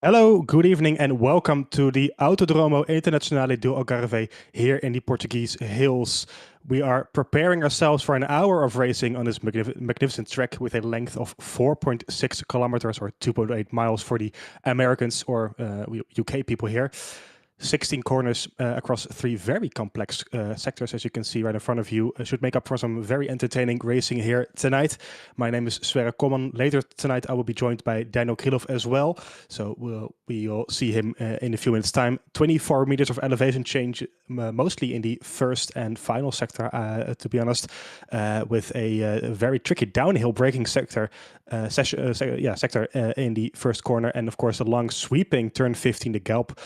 Hello, good evening, and welcome to the Autodromo Internazionale do Algarve here in the Portuguese hills. We are preparing ourselves for an hour of racing on this magnificent track with a length of 4.6 kilometers or 2.8 miles for the Americans or UK people here. 16 corners across three very complex sectors, as you can see right in front of you. Should make up for some very entertaining racing here tonight. My name is Sverre Komman. Later tonight, I will be joined by Daniel Krylov as well. So we'll see him in a few minutes' time. 24 meters of elevation change, mostly in the first and final sector, to be honest, with a very tricky downhill braking sector in the first corner, and of course a long sweeping turn 15, the Galp,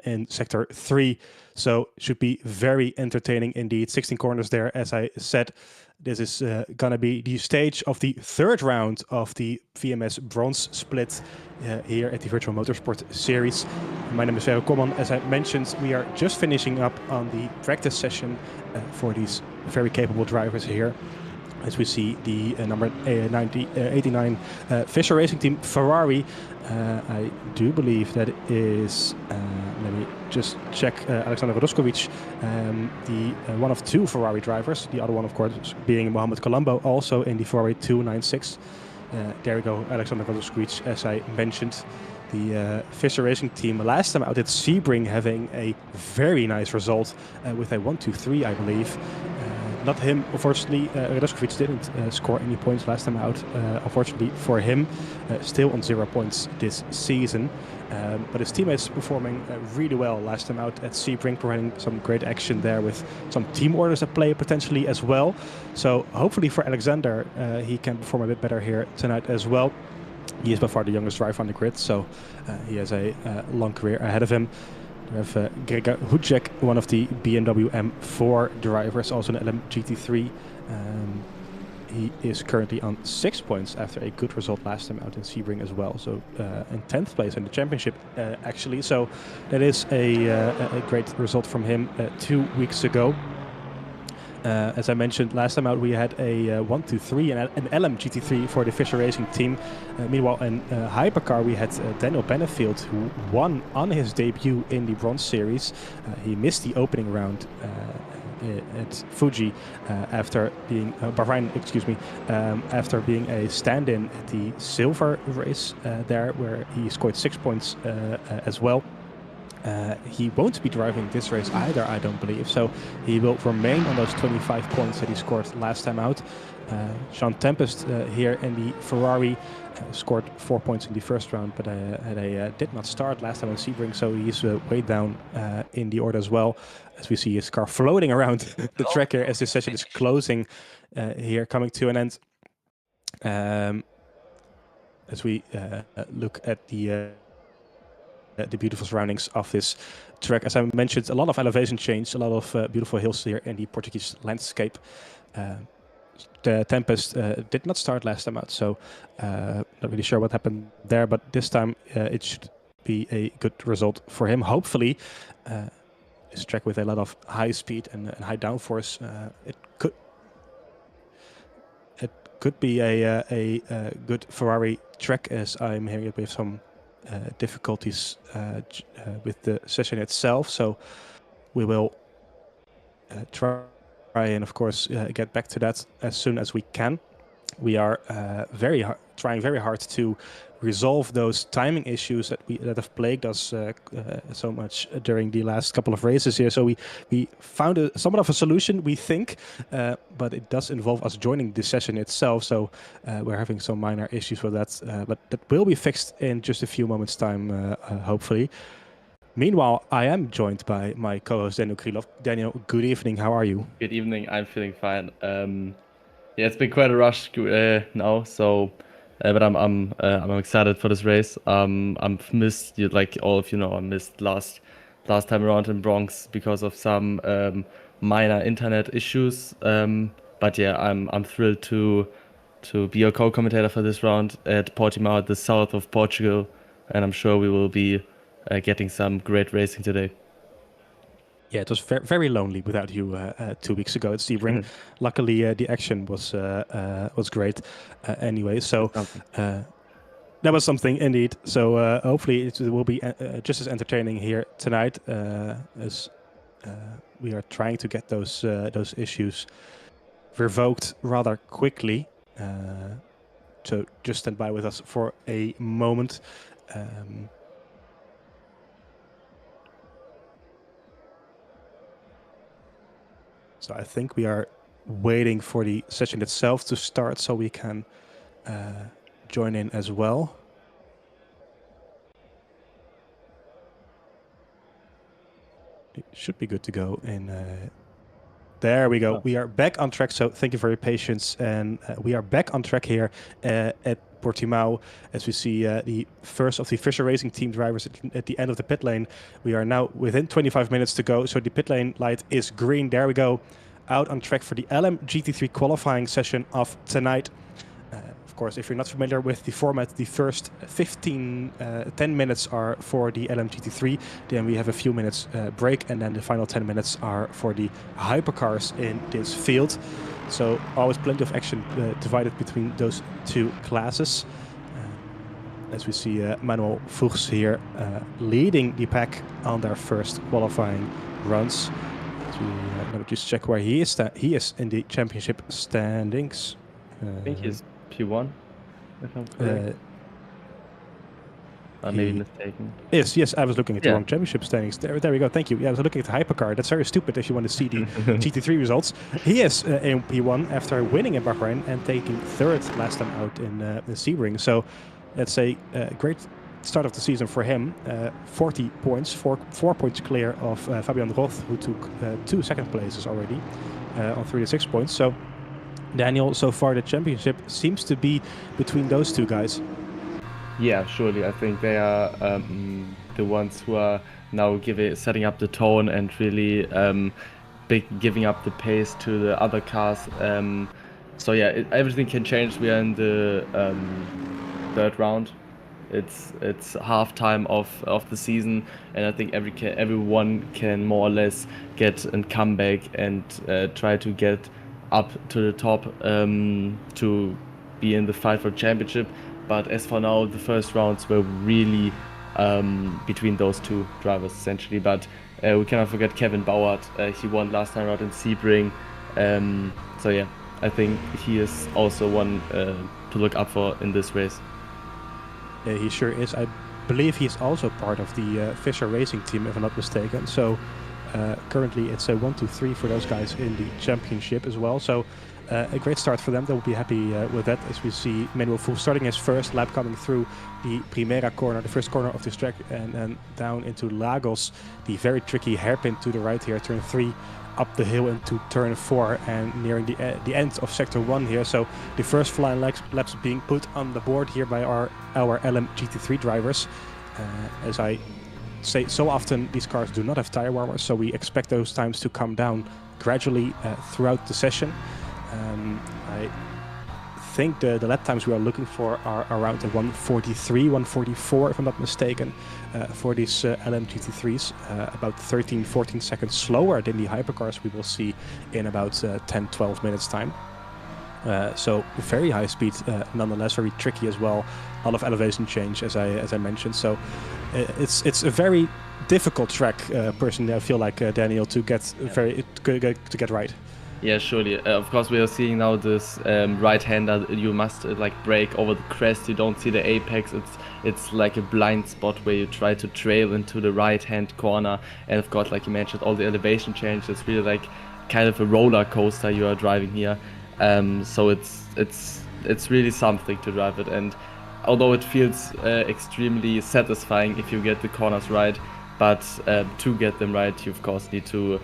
in sector 3. So should be very entertaining indeed. 16 corners there, as I said. This is gonna be the stage of the third round of the VMS bronze split here at the Virtual Motorsport Series. My name is Sverre Komman. As I mentioned, we are just finishing up on the practice session for these very capable drivers here. As we see the number 89 Fischer Racing Team Ferrari. I do believe that it is, let me just check, Alexander Radoskovic, the one of two Ferrari drivers. The other one, of course, being Mohamed Colombo, also in the Ferrari 296. There we go, Alexander Radoskovic, as I mentioned. The Fischer Racing Team last time out at Sebring having a very nice result with a 1-2-3, I believe. Not him, unfortunately. Radoskovic didn't score any points last time out, unfortunately for him. Still on 0 points this season. But his teammates performing really well last time out at Sebring, providing some great action there with some team orders at play potentially as well. So hopefully for Alexander, he can perform a bit better here tonight as well. He is by far the youngest driver on the grid, so he has a long career ahead of him. We have Gregor Hudjek, one of the BMW M4 drivers, also an LMGT3. He is currently on 6 points after a good result last time out in Sebring as well. So in 10th place in the championship, actually. So that is a great result from him 2 weeks ago. As I mentioned last time out, we had a 1-2-3 and an LMGT3 for the Fischer Racing Team. Meanwhile, in Hypercar, we had Daniel Benefield, who won on his debut in the Bronze Series. He missed the opening round at Fuji after being Bahrain, excuse me, after being a stand-in at the Silver race there, where he scored 6 points as well. He won't be driving this race either, I don't believe, so he will remain on those 25 points that he scored last time out. Jean Tempest here in the Ferrari scored 4 points in the first round, but did not start last time in Sebring, so he's way down in the order as well, as we see his car floating around the track here as this session is closing here, coming to an end. As we look at the beautiful surroundings of this track. As I mentioned, a lot of elevation change, a lot of beautiful hills here in the Portuguese landscape. The Tempest did not start last time out, so not really sure what happened there, but this time it should be a good result for him. Hopefully, this track with a lot of high speed and high downforce, it could be a good Ferrari track, as I'm hearing it with some difficulties with the session itself, so we will try and of course get back to that as soon as we can. We are trying very hard to resolve those timing issues that have plagued us so much during the last couple of races here. So we found somewhat of a solution, we think, but it does involve us joining the session itself. So we're having some minor issues with that, but that will be fixed in just a few moments' time, hopefully. Meanwhile, I am joined by my co-host Daniel Krylov. Daniel, good evening. How are you? Good evening. I'm feeling fine. Yeah, it's been quite a rush now, so but I'm excited for this race. I've missed, like all of you know, I missed last time around in Bronx because of some minor internet issues. But yeah, I'm thrilled to be your co-commentator for this round at Portimão, at the south of Portugal, and I'm sure we will be getting some great racing today. Yeah, it was very lonely without you 2 weeks ago at Sebring. Luckily, the action was great anyway. So That was something indeed. So hopefully it will be just as entertaining here tonight as we are trying to get those issues revoked rather quickly. So just stand by with us for a moment. So I think we are waiting for the session itself to start so we can join in as well. It should be good to go in. There we go. We are back on track. So thank you for your patience. And we are back on track here at Portimão as we see the first of the Fisher Racing team drivers at the end of the pit lane. We are now within 25 minutes to go. So the pit lane light is green. There we go. Out on track for the LM GT3 qualifying session of tonight. Of course, if you're not familiar with the format, the first 10 minutes are for the LM GT3. Then we have a few minutes break, and then the final 10 minutes are for the hypercars in this field. So always plenty of action divided between those two classes. As we see Manuel Fuchs here leading the pack on their first qualifying runs. Let me just check where he is. He is in the championship standings. I think he's P1, if I'm correct. I may be mistaken. Yes, I was looking at the wrong championship standings. There we go, thank you. Yeah, I was looking at the hypercar. That's very stupid if you want to see the GT3 results. He is in P1 after winning in Bahrain and taking third last time out in Sebring. So that's a great start of the season for him. 40 points, 4 points clear of Fabian Roth, who took 2 second places already on 36 points. So Daniel, so far the championship seems to be between those two guys. Yeah, surely. I think they are the ones who are now setting up the tone and really giving up the pace to the other cars. So yeah, everything can change. We are in the third round. It's half time of the season, and I think everyone can more or less get a comeback and try to get up to the top to be in the fight for championship. But as for now, the first rounds were really between those two drivers essentially. But we cannot forget Kevin Bauert. He won last time out in Sebring. So yeah, I think he is also one to look up for in this race. Yeah, he sure is. I believe he's also part of the Fisher Racing team, if I'm not mistaken. So currently it's a 1-2-3 for those guys in the championship as well. So a great start for them. They'll be happy with that, as we see Manuel Fuchs starting his first lap coming through the Primera corner, the first corner of this track, and then down into Lagos, the very tricky hairpin to the right here, turn 3, up the hill into turn 4, and nearing the end of sector 1 here. So the first flying laps being put on the board here by our LM GT3 drivers. As I say so often, these cars do not have tire warmers, so we expect those times to come down gradually throughout the session. I think the lap times we are looking for are around the 1:43, 1:44 if I'm not mistaken, for these LM GT3s, about 13-14 seconds slower than the hypercars we will see in about 10-12 minutes time. So very high speed, nonetheless very tricky as well. A lot of elevation change, as I mentioned. So it's a very difficult track, personally I feel like, Daniel, to get to get right. Yeah, surely. Of course, we are seeing now this right-hander. You must brake over the crest. You don't see the apex. It's like a blind spot where you try to trail into the right-hand corner. And of course, like you mentioned, all the elevation change. It's really like kind of a roller coaster you are driving here. So it's really something to drive it. And although it feels extremely satisfying if you get the corners right, but to get them right, you of course need to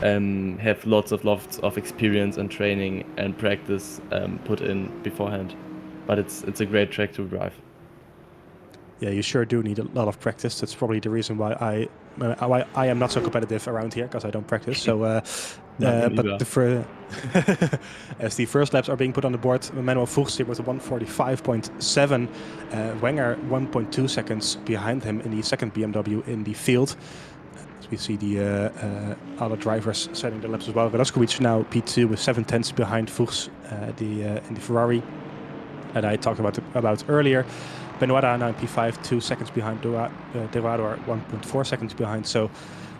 have lots of experience and training and practice put in beforehand. But it's a great track to drive. Yeah, you sure do need a lot of practice. That's probably the reason why I am not so competitive around here, because I don't practice. So, but as the first laps are being put on the board, Manuel Fuchs here with a 1:45.7, Wenger 1.2 seconds behind him in the second BMW in the field. As we see the other drivers setting the laps as well. Velasquez now P2 with 7 tenths behind Fuchs in the Ferrari. that I talked about earlier. Benoit now in P5, 2 seconds behind. Dorado 1.4 seconds behind. So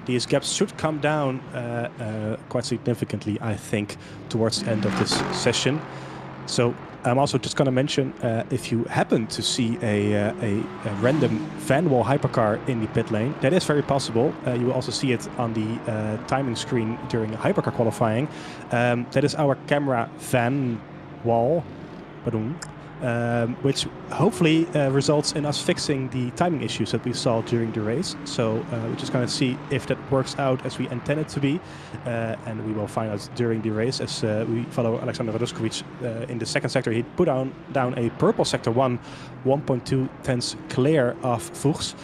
these gaps should come down quite significantly, I think, towards the end of this session. So I'm also just going to mention, if you happen to see a random fan wall hypercar in the pit lane, that is very possible. You will also see it on the timing screen during hypercar qualifying. That is our camera fan wall, which hopefully results in us fixing the timing issues that we saw during the race. So we're just going to see if that works out as we intend it to be. And we will find out during the race as we follow Alexander Radoskovic in the second sector. He put down a purple sector 1, 1.2 tenths clear of Fuchs.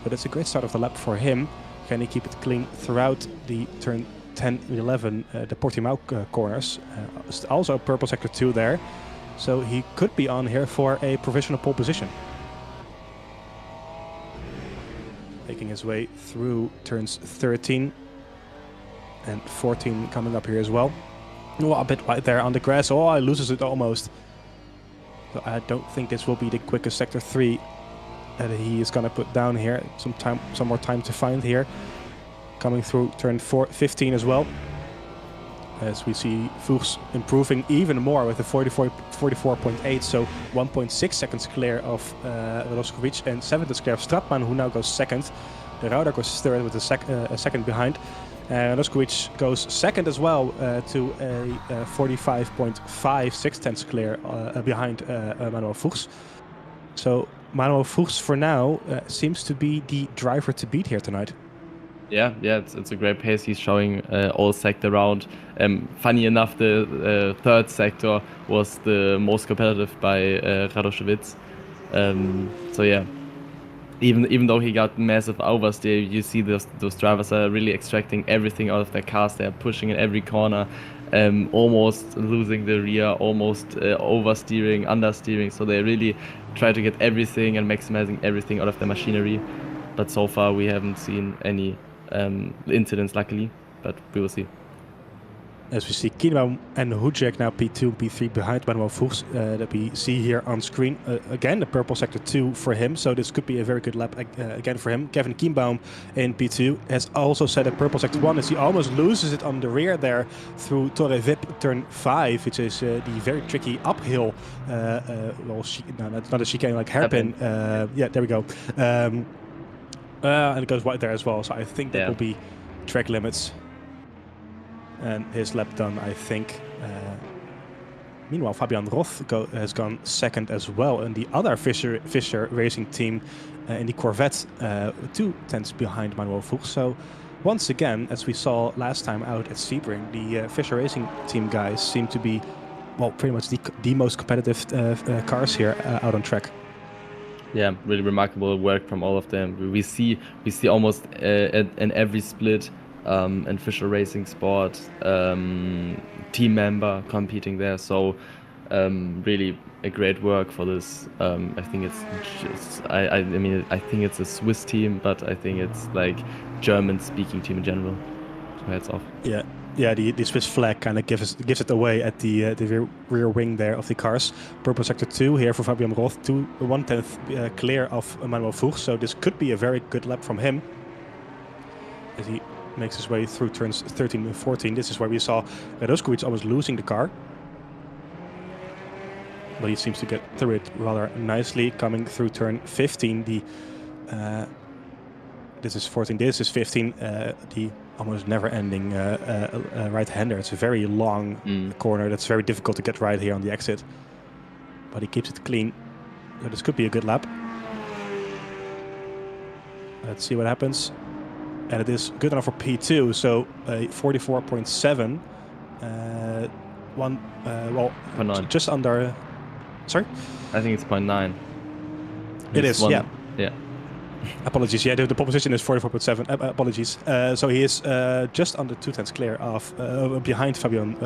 But it's a great start of the lap for him. Can he keep it clean throughout the turn 10 and 11, the Portimão corners? Also purple sector 2 there. So he could be on here for a provisional pole position. Making his way through turns 13 and 14 coming up here as well. Oh, a bit right there on the grass. Oh, he loses it almost. So I don't think this will be the quickest sector 3 that he is going to put down here. Some more time to find here. Coming through turn 15 as well. As we see Fuchs improving even more with a 44.8, so 1.6 seconds clear of Radoskovic and 7 seconds clear of Stratman, who now goes second. The Rauder goes third with a second behind. Radoskovic goes second as well to a 45.5, 6 tenths clear behind Manuel Fuchs. So Manuel Fuchs for now seems to be the driver to beat here tonight. Yeah, it's a great pace he's showing all sector round. Funny enough, the third sector was the most competitive by Radoskovic. So yeah, even though he got massive oversteer, you see those drivers are really extracting everything out of their cars. They're pushing in every corner, almost losing the rear, almost oversteering, understeering. So they really try to get everything and maximizing everything out of their machinery. But so far we haven't seen any incidents, luckily, but we will see. As we see Kienbaum and Hujek now P2 and P3 behind Manuel Fuchs that we see here on screen. Again, the purple sector 2 for him, so this could be a very good lap again for him. Kevin Kienbaum in P2 has also set a purple sector 1 as he almost loses it on the rear there through Torre Vip turn 5, which is the very tricky uphill, well, no, that's not a chicane, like hairpin. Yeah, there we go. And it goes wide there as well, so I think that will be track limits. And his lap done, I think. Meanwhile, Fabian Roth has gone second as well in the other Fischer Racing team in the Corvette, 2 tenths behind Manuel Fuchs. So once again, as we saw last time out at Sebring, the Fischer Racing team guys seem to be, well, pretty much the most competitive cars here out on track. Yeah, really remarkable work from all of them. We see almost in every split and Fischer Racing Sport team member competing there. So really a great work for this. I think it's just I mean I think it's a Swiss team, but I think it's like German speaking team in general. So hats off. Yeah, the Swiss flag kind of gives it away at the rear wing there of the cars. Purple sector 2 here for Fabian Roth, 1/10 clear of Manuel Fuchs. So this could be a very good lap from him as he makes his way through turns 13 and 14. This is where we saw Radoskovic almost losing the car, but he seems to get through it rather nicely. Coming through turn 15, this is 14. This is 15. The almost never-ending right-hander. It's a very long corner that's very difficult to get right here on the exit. But he keeps it clean. So this could be a good lap. Let's see what happens. And it is good enough for P2. So 44.7. Just under. Sorry? I think it's 0.9. It is, yeah. Yeah. Apologies. Yeah, the pole position is 44.7. Apologies. So he is just under 2 tenths clear of behind Fabian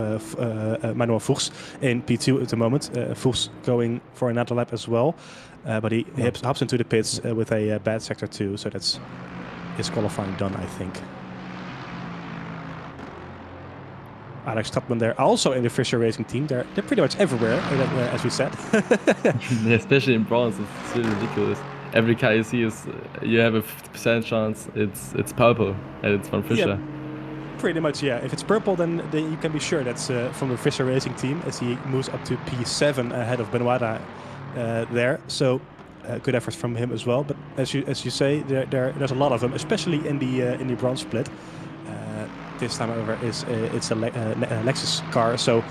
Manuel Fuchs in P2 at the moment. Fuchs going for another lap as well, but he hops into the pits with a bad sector 2. So that's his qualifying done, I think. Alex Topman there, also in the Fisher Racing team. They're pretty much everywhere, as we said. Especially in bronze, it's really ridiculous. Every car you see is you have a 50% chance it's purple and it's from Fisher. Yeah, pretty much, yeah. If it's purple, then you can be sure that's from the Fisher Racing team, as he moves up to P7 ahead of Benoit there. So good efforts from him as well. But as you say, there's a lot of them, especially in the bronze split. This time, however, it's a Lexus car, so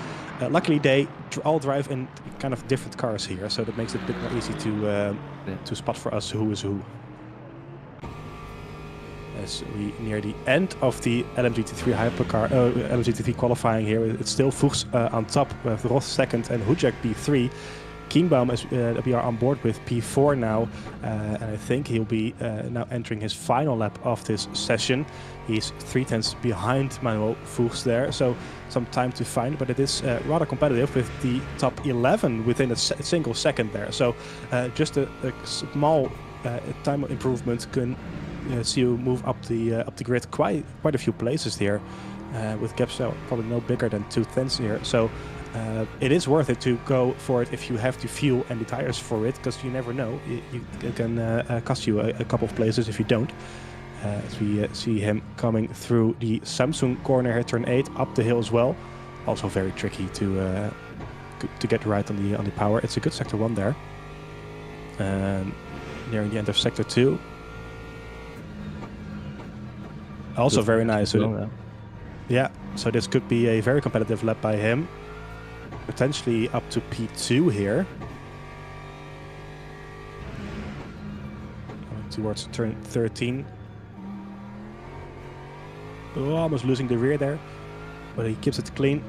luckily they all drive in kind of different cars here, so that makes it a bit more easy to spot for us who is who. As we near the end of the LMGT3 hypercar, LMGT3 qualifying here, it's still Fuchs on top with Roth second and Hujek P3. Kienbaum, as we are on board with P4 now, and I think he'll be now entering his final lap of this session. He's 3/10 behind Manuel Fuchs there, so some time to find, but it is rather competitive with the top 11 within a single second there. So just a small time improvement can see you move up the grid quite a few places here, with gaps probably no bigger than 2/10 here. So it is worth it to go for it if you have the fuel and the tires for it, because you never know. It can cost you a couple of places if you don't. As we see him coming through the Samsung corner here, turn 8, up the hill as well. Also very tricky to get right on the power. It's a good sector 1 there. Nearing the end of sector 2. Also very nice. Yeah, so this could be a very competitive lap by him. Potentially up to P2 here. Going towards turn 13. Oh, almost losing the rear there, but he keeps it clean.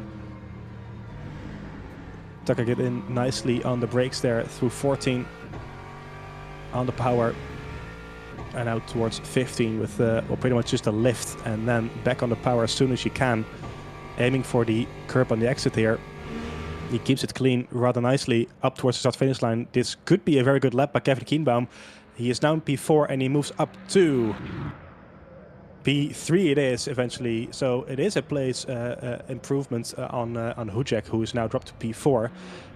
Tucking it in nicely on the brakes there through 14 on the power, and out towards 15 with well, pretty much just a lift, and then back on the power as soon as you can, aiming for the curb on the exit here. He keeps it clean rather nicely up towards the start-finish line. This could be a very good lap by Kevin Kienbaum. He is now in P4 and he moves up to P3 it is eventually, so it is a place improvement on Hujek, who is now dropped to P4.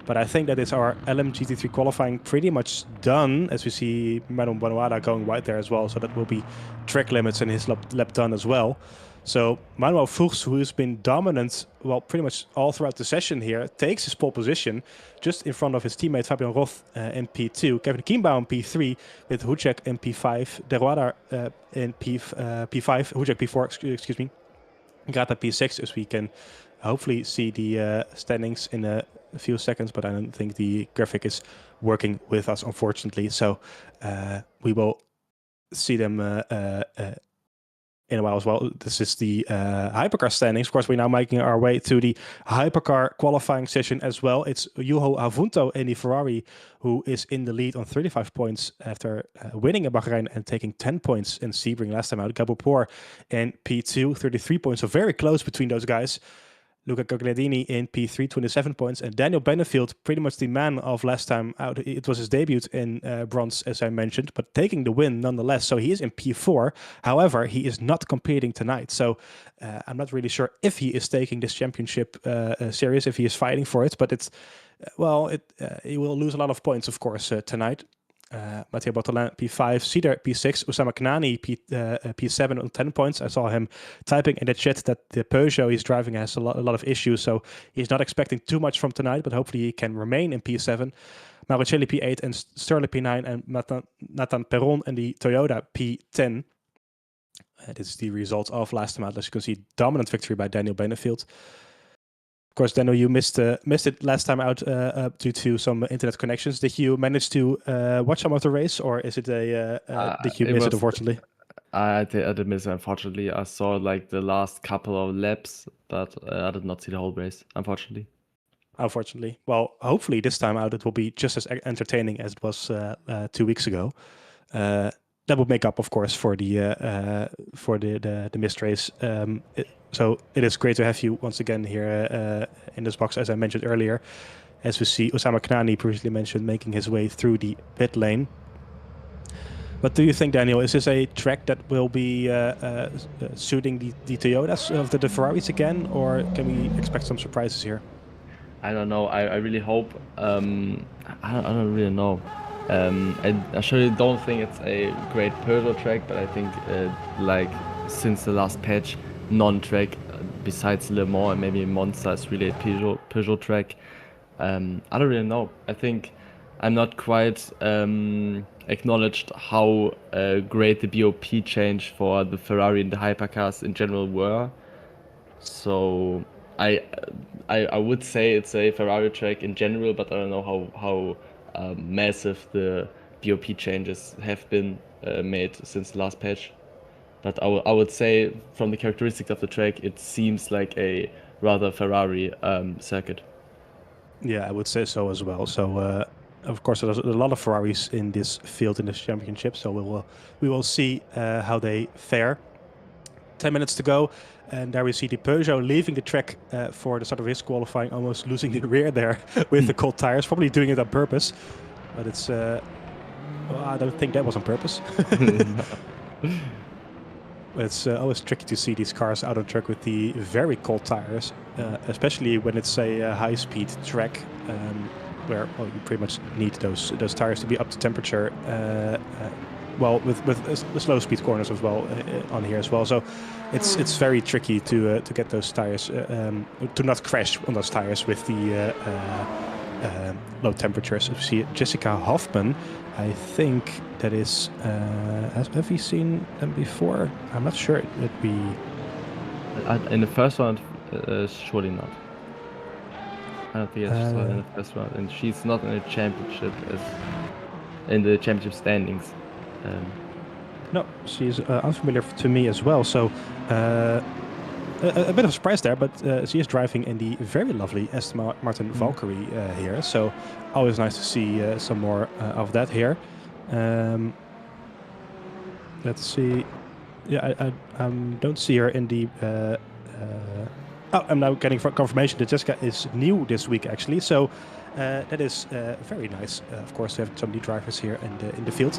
But I think that is our LMGT3 qualifying pretty much done, as we see Manuel Benoit going wide there as well, so that will be track limits and his lap done as well. So Manuel Fuchs, who has been dominant, well, pretty much all throughout the session here, takes his pole position just in front of his teammate Fabian Roth in P2. Kevin Kienbaum P3 with Hujek in P5. De Roider in P5. Hujek P4, excuse me. Grata P6, as we can hopefully see the standings in a few seconds, but I don't think the graphic is working with us, unfortunately. So we will see them in a while as well. This is the hypercar standings. Of course, we're now making our way to the hypercar qualifying session as well. It's Juho Avunto in the Ferrari who is in the lead on 35 points after winning in Bahrain and taking 10 points in Sebring last time out. Gabo Poor in P2, 33 points, so very close between those guys. Luca Gagliardini in P3, 27 points. And Daniel Benefield, pretty much the man of last time out. It was his debut in bronze, as I mentioned, but taking the win nonetheless. So he is in P4. However, he is not competing tonight. So I'm not really sure if he is taking this championship serious, if he is fighting for it. But it's, well, he will lose a lot of points, of course, tonight. Mathieu Bottelin P5, Cedar P6, Oussama Knani P7 on 10 points. I saw him typing in the chat that the Peugeot he's driving has a lot of issues, so he's not expecting too much from tonight, but hopefully he can remain in P7. Mauricelli P8 and Sterling P9 and Nathan Perron and the Toyota P10. This is the result of last time out. As you can see, dominant victory by Daniel Benefield. Of course, Daniel, you missed it last time out due to some internet connections. Did you manage to watch some of the race, or is it did you miss it, unfortunately? I did miss it, unfortunately. I saw like the last couple of laps, but I did not see the whole race, unfortunately. Unfortunately. Well, hopefully this time out it will be just as entertaining as it was 2 weeks ago. That would make up, of course, for the missed race. So it is great to have you once again here in this box, as I mentioned earlier. As we see Oussama Knani, previously mentioned, making his way through the pit lane. But do you think, Daniel, is this a track that will be suiting the Toyotas of the Ferraris again, or can we expect some surprises here? I don't know. I really hope. I don't really know. I actually don't think it's a great Peugeot track, but I think like since the last patch, non-track besides Le Mans and maybe Monza is really a Peugeot track. I don't really know. I think I'm not quite acknowledged how great the BOP change for the Ferrari and the hypercars in general were. So I I would say it's a Ferrari track in general, but I don't know how massive the BOP changes have been made since the last patch. But I would say from the characteristics of the track, it seems like a rather Ferrari circuit. Yeah, I would say so as well. So, of course, there's a lot of Ferraris in this field in this championship. So we will see how they fare. 10 minutes to go, and there we see the Peugeot leaving the track for the start of his qualifying, almost losing the rear there with the cold tires, probably doing it on purpose. But it's, well, I don't think that was on purpose. It's always tricky to see these cars out on track with the very cold tires, especially when it's a high-speed track, where you pretty much need those tires to be up to temperature. Well, with the slow speed corners as well on here as well. So it's very tricky to get those tires to not crash on those tires with the low temperatures. You see Jessica Hoffman. I think that is. Have we seen them before? I'm not sure. It'd be In the first round, surely not. I don't think I saw her in the first round, and she's not in the championship in the championship standings. No, she's unfamiliar to me as well. So a bit of a surprise there, but she is driving in the very lovely Aston Martin Valkyrie here. So always nice to see some more of that here. Let's see. Yeah, I don't see her in the... oh, I'm now getting confirmation that Jessica is new this week, actually. So that is very nice, of course, to have some new drivers here in the field.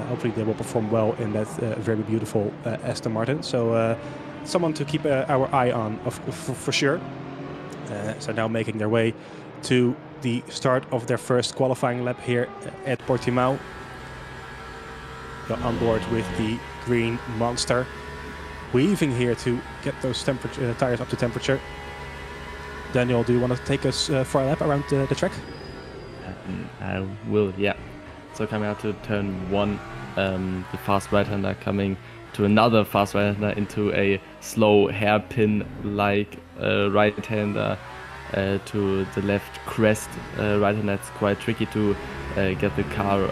Hopefully they will perform well in that very beautiful Aston Martin. So someone to keep our eye on, for sure. So now making their way to the start of their first qualifying lap here at Portimão. They're on board with the green monster. Weaving here to get those tires up to temperature. Daniel, do you want to take us for a lap around the track? I will, yeah. So coming out to turn 1, the fast right-hander coming to another fast right-hander into a slow hairpin-like right-hander to the left crest right-hander. It's quite tricky to get the car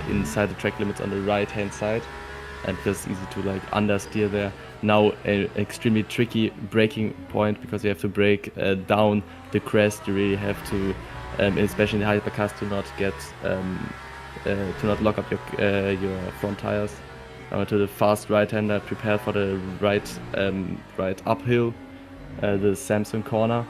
inside the track limits on the right-hand side, and because it's easy to like understeer there. Now an extremely tricky braking point, because you have to brake down the crest. You really have to, especially in the hypercars, to not get to not lock up your front tires. Now to the fast right-hander, prepare for the right uphill, the Samson corner.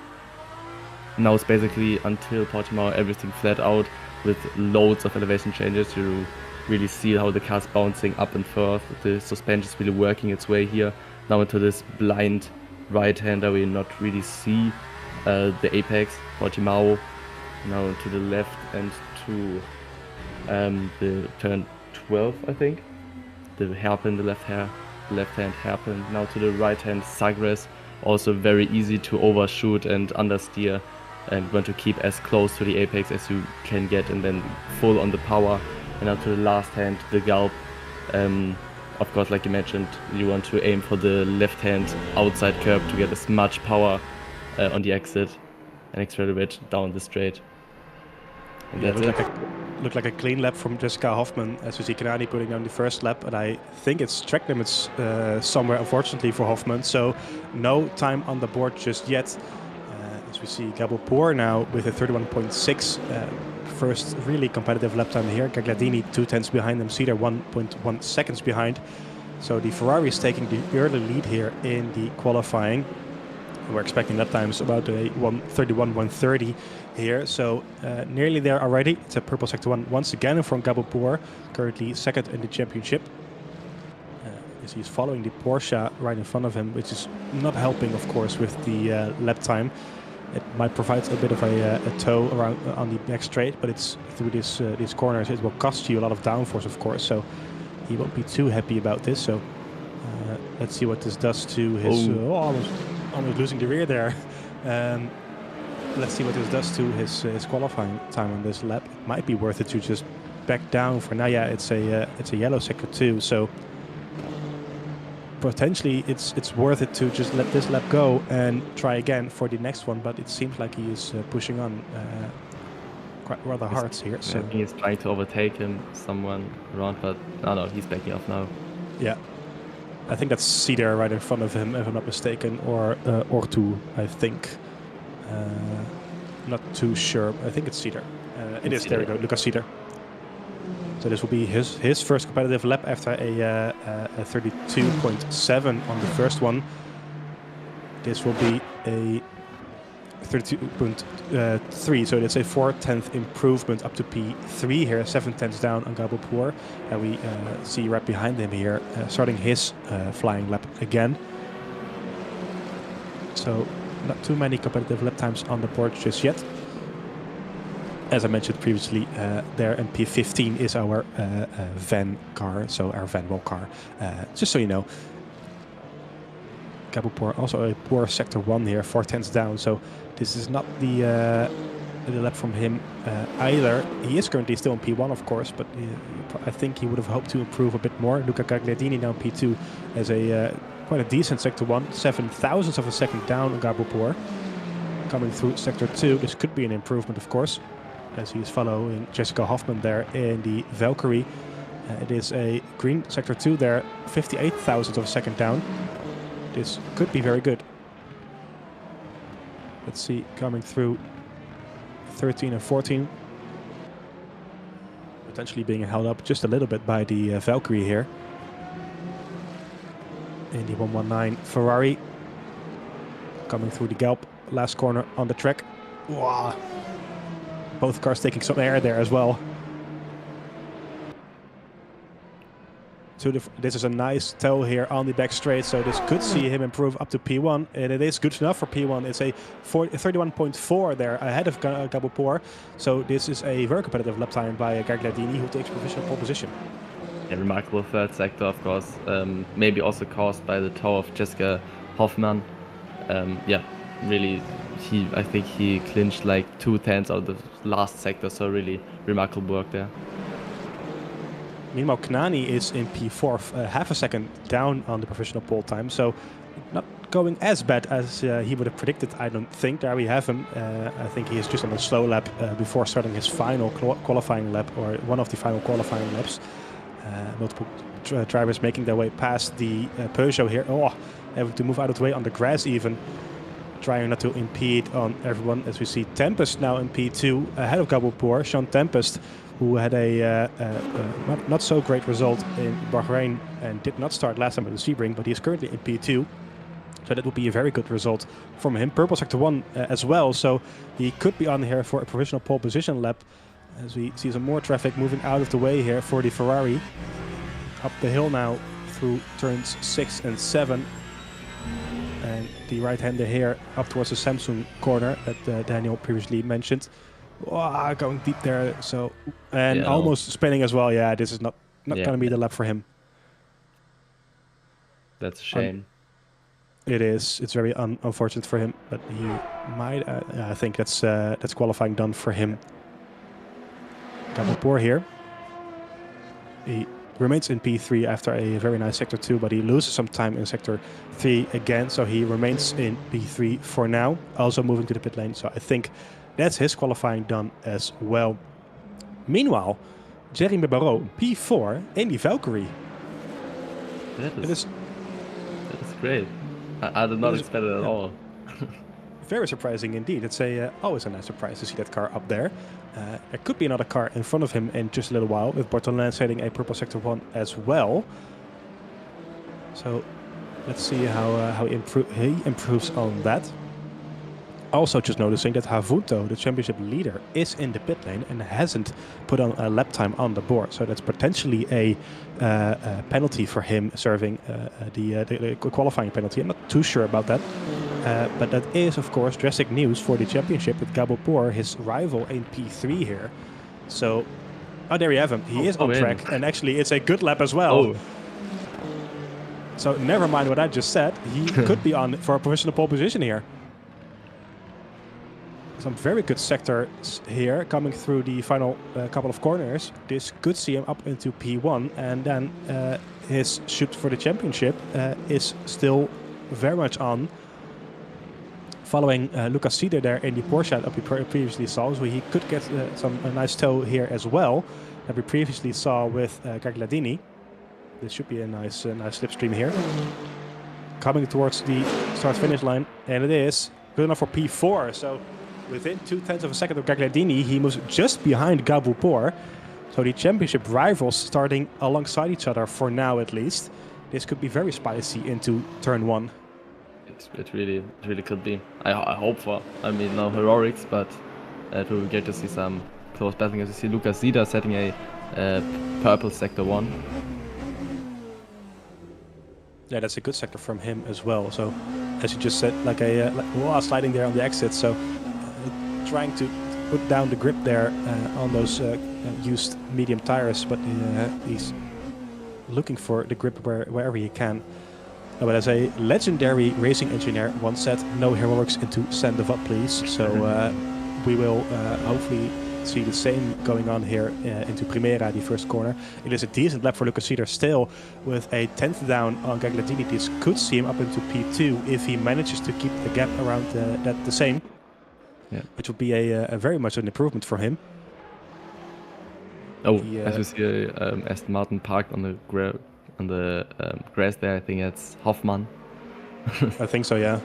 Now it's basically until Portimão everything flat out with loads of elevation changes. You really see how the car's bouncing up and forth. The suspension is really working its way here. Now into this blind right-hander, we not really see the apex, Portimão. Now to the left and to the turn 12, I think. The hairpin, the left-hand hairpin. Now to the right-hand Sagres, also very easy to overshoot and understeer, and want to keep as close to the apex as you can get, and then full on the power. And now to the last hand, the Galp. Of course, like you mentioned, you want to aim for the left hand outside curb to get as much power on the exit and accelerate down the straight. And yeah, that's it. Looked like a clean lap from Jessica Hoffman, as we see Kanani putting down the first lap, and I think it's track limits somewhere, unfortunately, for Hoffman, so no time on the board just yet. As we see Gabelpoor now with a 31.6, first really competitive lap time here. Gagliardini 2/10 behind them, Cedar 1.1 seconds behind. So the Ferrari is taking the early lead here in the qualifying. We're expecting lap times about a 1:31, 1:30 here, so nearly there already. It's a purple sector 1 once again from Gabelpoor, currently second in the championship. As he's following the Porsche right in front of him, which is not helping, of course, with the lap time. It might provide a bit of a tow around on the back straight, but it's through these corners. It will cost you a lot of downforce, of course, so he won't be too happy about this. So let's see what this does to his... almost losing the rear there. Let's see what this does to his qualifying time on this lap. It might be worth it to just back down for now. Yeah, it's a yellow sector 2, so potentially it's worth it to just let this lap go and try again for the next one, but it seems like he is pushing on quite rather hard here. So he's trying to overtake him, someone around, but no, he's backing off now. Yeah, I think that's Cedar right in front of him, if I'm not mistaken, or Ortu, I think. Not too sure. I think it's Cedar. It is. There we go, Lucas Cedar. So this will be his first competitive lap after a 32.7 on the first one. This will be a 32.3, so that's a 4/10 improvement up to P3 here, 7/10 down on Gabelpoor. And we see right behind him here, starting his flying lap again. So not too many competitive lap times on the board just yet. As I mentioned previously, there in P15 is our van car, so our van wall car, just so you know. Gabelpoor also a poor sector 1 here, 4/10 down, so this is not the lap from him either. He is currently still in P1, of course, but I think he would have hoped to improve a bit more. Luca Gagliardini now in P2 as a quite a decent sector 1, 7/1000 of a second down on Gabelpoor. Coming through sector 2, this could be an improvement, of course, as he is following Jessica Hoffman there in the Valkyrie. It is a green sector 2 there, 58,000 of a second down. This could be very good. Let's see, coming through 13 and 14. Potentially being held up just a little bit by the Valkyrie here. In the 119 Ferrari. Coming through the Galp, last corner on the track. Wow. Both cars taking some air there as well. So this is a nice tow here on the back straight, so this could see him improve up to P1, and it is good enough for P1. It's a 31.4 there ahead of Gabelpoor, so this is a very competitive lap time by Gagliardini, who takes provisional pole position. A remarkable third sector, of course, maybe also caused by the tow of Jessica Hoffman. Yeah, really, I think he clinched like 2/10 out of the last sector, so really remarkable work there. Meanwhile, Knani is in P4, half a second down on the professional pole time, so not going as bad as he would have predicted, I don't think. There we have him. I think he is just on a slow lap before starting his final qualifying lap, or one of the final qualifying laps. Multiple drivers making their way past the Peugeot here. Oh, having to move out of the way on the grass even. Trying not to impede on everyone, as we see Tempest now in P2 ahead of Gabelpoor. Sean Tempest, who had a not so great result in Bahrain and did not start last time at the Sebring, but he is currently in P2. So that would be a very good result from him. Purple sector 1 as well, so he could be on here for a provisional pole position lap, as we see some more traffic moving out of the way here for the Ferrari. Up the hill now through turns 6 and 7. And the right-hander here up towards the Samsung corner that Daniel previously mentioned. Oh, going deep there, so and yeah, almost spinning as well. Yeah, this is not going to be the lap for him. That's a shame. It is. It's very unfortunate for him, but he might. I think that's qualifying done for him. Gabelpoor here. He remains in P3 after a very nice sector 2, but he loses some time in sector 3 again, so he remains in P3 for now. Also moving to the pit lane, so I think that's his qualifying done as well. Meanwhile, Jeremy Barrault, P4 in the Valkyrie. That is great. I did not expect it at all. Very surprising indeed. It's always a nice surprise to see that car up there. There could be another car in front of him in just a little while, with Bortolan setting a purple sector 1 as well. So let's see how he improves on that. Also, just noticing that Havunto, the championship leader, is in the pit lane and hasn't put on a lap time on the board. So that's potentially a penalty for him, serving the qualifying penalty. I'm not too sure about that. But that is, of course, drastic news for the championship with Gabopor, his rival in P3 here. So, there you have him. He is on track, and actually it's a good lap as well. So never mind what I just said. He could be on for a provisional pole position here. Some very good sectors here coming through the final couple of corners. This could see him up into P1, and then his shoot for the championship is still very much on. Following Lucas Ceder there in the Porsche that we previously saw, so he could get a nice toe here as well that we previously saw with Gagliardini. This should be a nice slipstream here. Coming towards the start-finish line, and it is good enough for P4. So within 0.2 of a second of Gagliardini, he moves just behind Gabopor. So the championship rivals starting alongside each other for now, at least. This could be very spicy into turn 1. It really could be. I hope for. I mean, no heroics, but it will be great to see some close battling. As you see, Lucas Ceder setting a purple sector 1. Yeah, that's a good sector from him as well. So, as you just said, like sliding there on the exit. So, trying to put down the grip there on those used medium tires, but he's looking for the grip wherever he can. But as a legendary racing engineer once said, no heroics into Sandoval, please. So we will hopefully see the same going on here into Primera, the first corner. It is a decent lap for Lucas Ceder still, with a 10th down on Gagliardini. This could see him up into P2 if he manages to keep the gap around that the same. Yeah. Which would be a very much an improvement for him. Oh, as you see, Aston Martin parked on the grass there. I think it's Hoffman. I think so, yeah.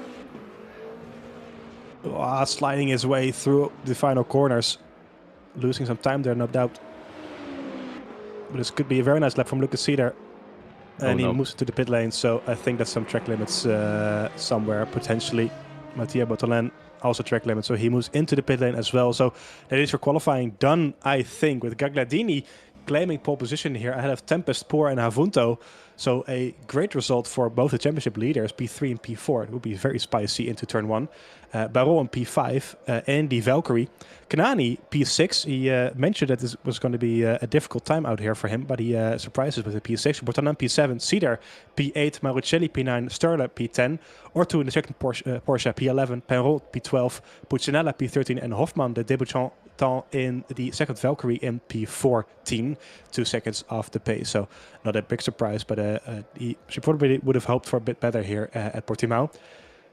Sliding his way through the final corners. Losing some time there, no doubt. But this could be a very nice lap from Lucas Ceder. And he moves into the pit lane, so I think that's some track limits somewhere, potentially. Mattia Bottolin, also track limits, so he moves into the pit lane as well. So that is for qualifying done, I think, with Gagliardini claiming pole position here ahead of Tempest, Poor and Havunto. So a great result for both the championship leaders, P3 and P4. It will be very spicy into turn 1. Barol in P5 and the Valkyrie. Kanani, P6. He mentioned that this was going to be a difficult time out here for him, but he surprises with a P6. Bortonan P7, Ceder P8, Marucelli P9, Sterler P10, Ortu in the second Porsche P11, Penrol P12, Puccinella P13, and Hofman, the debutant in the second Valkyrie in P14, 2 seconds off the pace. So not a big surprise, but she probably would have hoped for a bit better here at Portimão.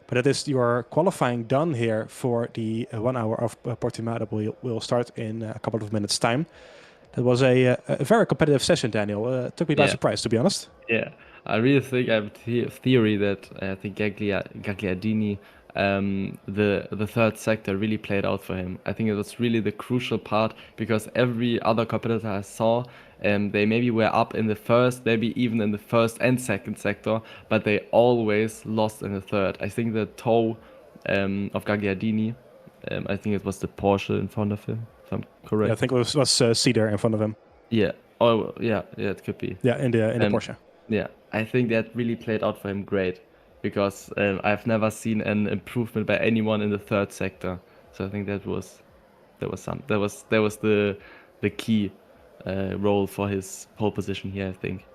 But that is your qualifying done here for the 1 hour of Portimão that will start in a couple of minutes' time. That was a very competitive session, Daniel. Took me by surprise, to be honest. Yeah, I really think I have a theory that I think Gagliardini, the third sector really played out for him. I think it was really the crucial part, because every other competitor I saw, they maybe were up in the first, maybe even in the first and second sector, but they always lost in the third. I think the toe of Gagliardini, I think it was the Porsche in front of him, if I'm correct. Yeah, I think it was Ceder in front of him. Yeah. Oh, yeah, it could be. Yeah, in the Porsche. Yeah, I think that really played out for him great, because I've never seen an improvement by anyone in the third sector. So I think that was the key role for his pole position here, I think.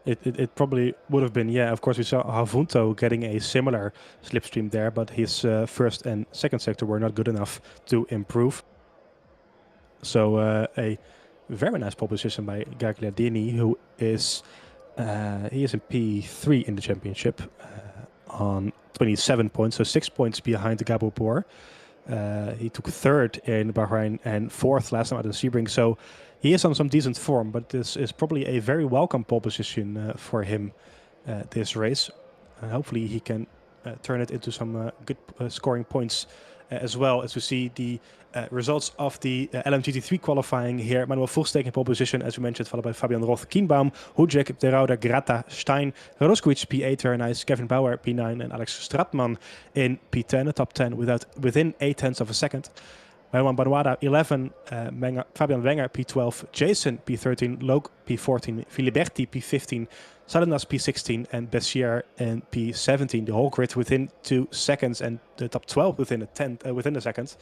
It probably would have been, yeah. Of course, we saw Havunto getting a similar slipstream there, but his first and second sector were not good enough to improve. So a very nice pole position by Gagliardini, who is he is in P3 in the championship on 27 points, so 6 points behind the Gabopor. He took third in Bahrain and fourth last time at the Sebring, so he is on some decent form, but this is probably a very welcome pole position for him this race. Hopefully he can turn it into some good scoring points as well, as we see the results of the LMGT3 qualifying here. Manuel Verstappen in pole position, as we mentioned, followed by Fabian Roth, Kienbaum, Hudzik, De Rauder, Grata, Stein, Roskovic, P8, very nice, Kevin Bauer, P9, and Alex Stratman in P10, the top 10 within 0.8 of a second. Manuel Banuada, 11, Fabian Wenger, P12, Jason, P13, Loke, P14, Filiberti, P15, Salinas, P16, and Bessier in P17. The whole grid within 2 seconds, and the top 12 within a second.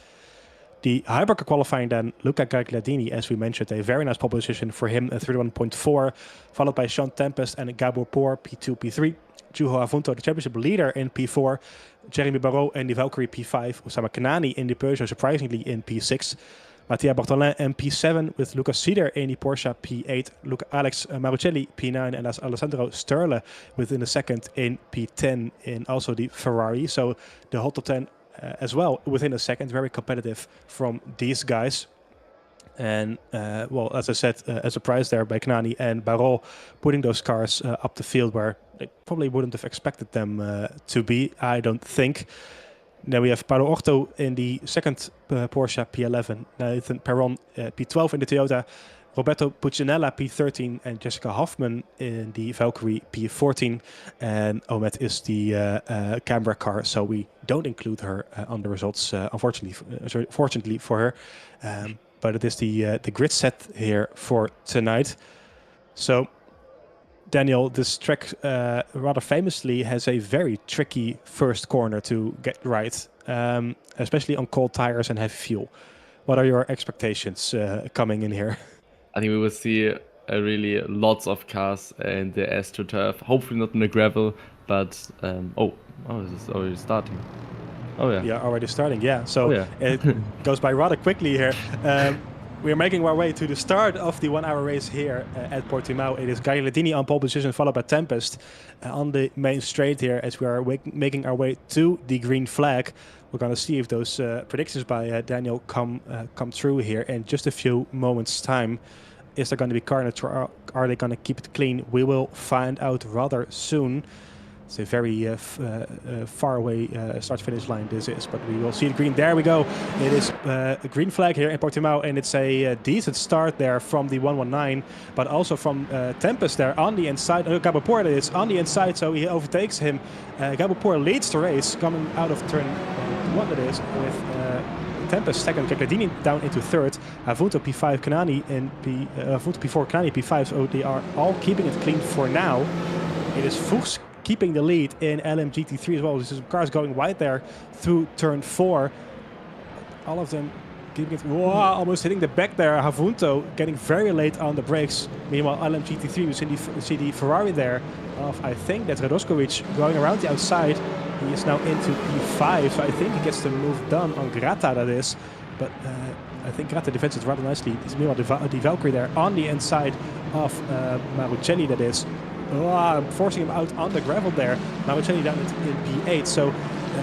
The Hypercar qualifying then, Luca Gagliardini, as we mentioned, a very nice pole position for him, 31.4, followed by Sean Tempest and Gabor Poor, P2, P3. Juho Avunto, the championship leader, in P4. Jeremy Barrault in the Valkyrie, P5. Osama Kanani in the Peugeot, surprisingly, in P6. Mattia Bartolin in P7 with Lucas Cedar in the Porsche, P8. Alex Marucelli, P9, and Alessandro Sterle within a second in P10 in also the Ferrari. So the whole top 10 as well within a second. Very competitive from these guys. And, well, as I said, a surprise there by Kanani and Barrault putting those cars up the field where they probably wouldn't have expected them to be, I don't think. Then we have Paulo Orto in the second Porsche, P11. Nathan Perron, P12 in the Toyota. Roberto Puccinella, P13. And Jessica Hoffman in the Valkyrie, P14. And Omet is the Canberra car, so we don't include her on the results, fortunately for her. But it is the grid set here for tonight. So, Daniel, this track rather famously has a very tricky first corner to get right, especially on cold tires and heavy fuel. What are your expectations coming in here? I think we will see really lots of cars in the AstroTurf. Hopefully not in the gravel, but oh, this is already starting. Oh yeah. Yeah, already starting. Yeah. So it goes by rather quickly here. We are making our way to the start of the 1 hour race here at Portimão. It is Gagliardini on pole position, followed by Tempest on the main straight here as we are making our way to the green flag. We're going to see if those predictions by Daniel come true here in just a few moments' time. Is there going to be carnage, or are they going to keep it clean? We will find out rather soon. It's a very far away start-finish line this is, but we will see the green. There we go. It is a green flag here in Portimão, and it's a decent start there from the 119, but also from Tempest there on the inside. Gabor Poor is on the inside, so he overtakes him. Gabor Poor leads the race, coming out of turn 1 that is, with Tempest second, Gagliardini down into third, Avunto P5, Kanani in Avunto P4, Kanani P5, so they are all keeping it clean for now. It is Fuchs keeping the lead in LMGT3 as well. There's some cars going wide there through turn 4. All of them keeping it, almost hitting the back there. Avunto getting very late on the brakes. Meanwhile, LMGT3, we see the Ferrari there of, I think that's Radoskovic, going around the outside. He is now into P5, so I think he gets the move done on Grata, that is. But I think Grata defends it rather nicely. It's meanwhile the Valkyrie there on the inside of Marucelli, that is. Forcing him out on the gravel there. Marucelli down in P8. So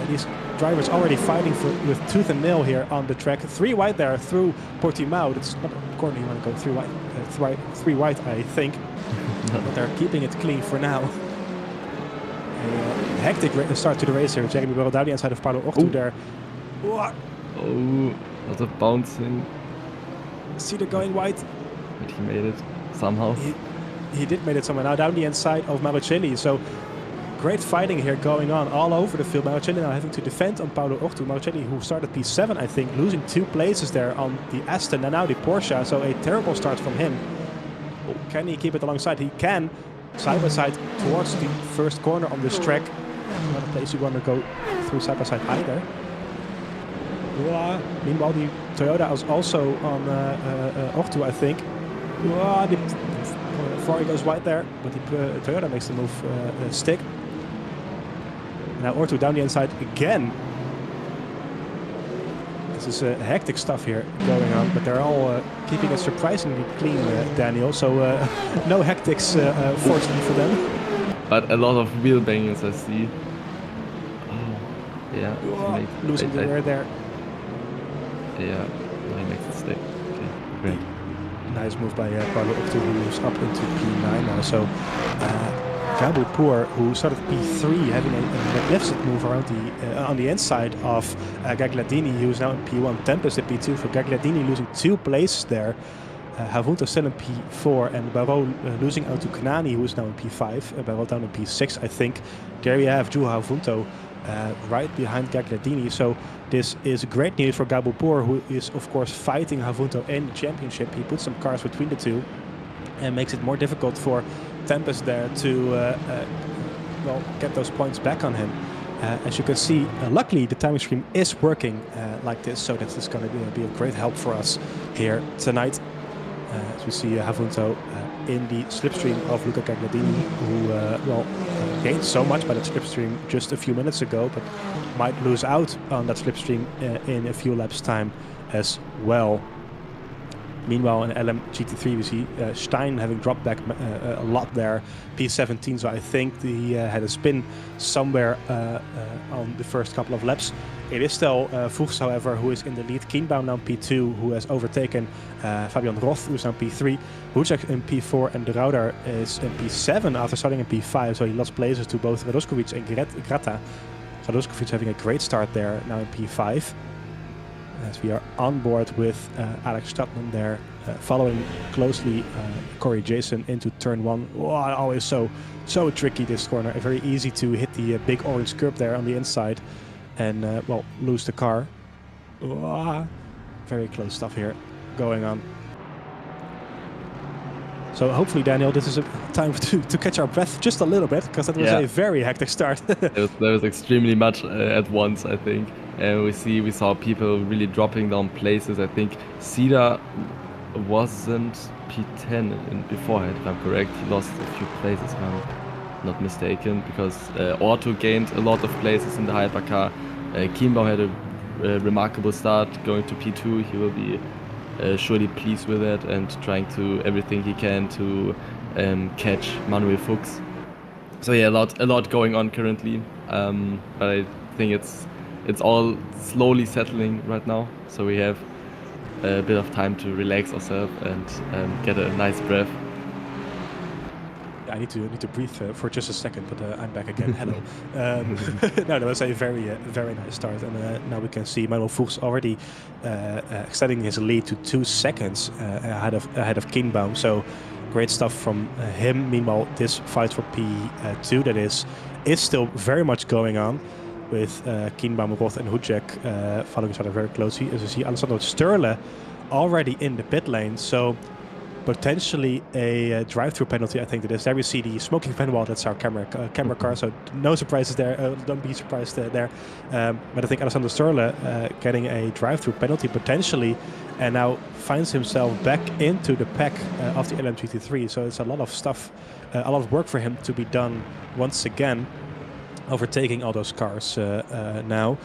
these drivers already fighting with tooth and nail here on the track. 3 wide there through Portimão. That's not a corner you want to go 3 wide. 3 wide, I think. But they're keeping it clean for now. Hectic start to the race here. Jeremy Barrault down the inside of Paulo Orto there. Oh, lots of bouncing. Cedar going wide. But he made it somehow. He did make it somewhere. Now down the inside of Marucelli. So great fighting here going on all over the field. Marucelli now having to defend on Paulo Orto. Marucelli, who started P7, I think, losing 2 places there on the Aston and now the Porsche. So a terrible start from him. Can he keep it alongside? He can. Side by side towards the first corner on this track. Not a place you want to go through side by side either. Meanwhile, the Toyota is also on Orto, I think. The Ferrari goes wide there, but the Toyota makes the move stick. Now Orto down the inside again. This is hectic stuff here going on, but they're all keeping it surprisingly clean, Daniel. So no hectics, fortunately for them. But a lot of wheel bangings, I see. Oh, yeah. Losing the air there. Yeah, he makes it stick. Okay, great. Nice move by Paulo Orto, who's up into P9 now. So Gaboupour, who started P3, having a magnificent move around on the inside of Gagliardini, who is now in P1. Tempest in P2 for Gagliardini, losing 2 places there. Havunto still in P4, and Barrault losing out to Knani, who is now in P5. Barrault down in P6, I think. There we have Juho Havunto right behind Gagliardini. So this is great news for Gaboupour, who is of course fighting Havunto in the championship. He puts some cars between the two and makes it more difficult for Tempest there to well, get those points back on him. As you can see, luckily the timing stream is working like this, so that is going to be a great help for us here tonight. As we see Havunto in the slipstream of Luca Gagliardini, who well, gained so much by that slipstream just a few minutes ago, but might lose out on that slipstream in a few laps time as well. Meanwhile, in LM GT3, we see Stein having dropped back a lot there, P17, so I think he had a spin somewhere on the first couple of laps. It is still Fuchs, however, who is in the lead. Kienbaum now P2, who has overtaken Fabian Roth, who is now P3. Hucek in P4, and de Rauder is in P7 after starting in P5, so he lost places to both Radoskovic and Grata. Radoskovic having a great start there, now in P5. As we are on board with Alex Stratman there, following closely Corey Jason into turn 1. Oh, always so tricky, this corner. Very easy to hit the big orange curb there on the inside and well, lose the car. Oh, very close stuff here going on. So hopefully, Daniel, this is a time to catch our breath just a little bit, because that was a very hectic start. There was extremely much at once, I think. And we saw people really dropping down places. I think Cedar wasn't P10 beforehand, if I'm correct. He lost a few places, if I'm not mistaken, because Orto gained a lot of places in the hypercar. Kienbaum had a remarkable start going to P2. He will be surely pleased with it and trying to everything he can to catch Manuel Fuchs. So yeah, a lot going on currently, but I think it's all slowly settling right now. So we have a bit of time to relax ourselves and get a nice breath. I need to breathe for just a second, but I'm back again. Hello. No, that was a very nice start, and now we can see Manuel Fuchs already extending his lead to 2 seconds ahead of Kienbaum. So great stuff from him. Meanwhile, this fight for P2 that is still very much going on, with Kienbaum, Roth and Hucek following each other very closely. As you see, Alessandro Sturle already in the pit lane, so potentially a drive-through penalty. I think that is. There we see the smoking fan wall. That's our camera car, so no surprises there. Don't be surprised there. But I think Alessandro Sturle getting a drive-through penalty potentially, and now finds himself back into the pack of the LMGT3. So it's a lot of stuff, a lot of work for him to be done once again, overtaking all those cars now.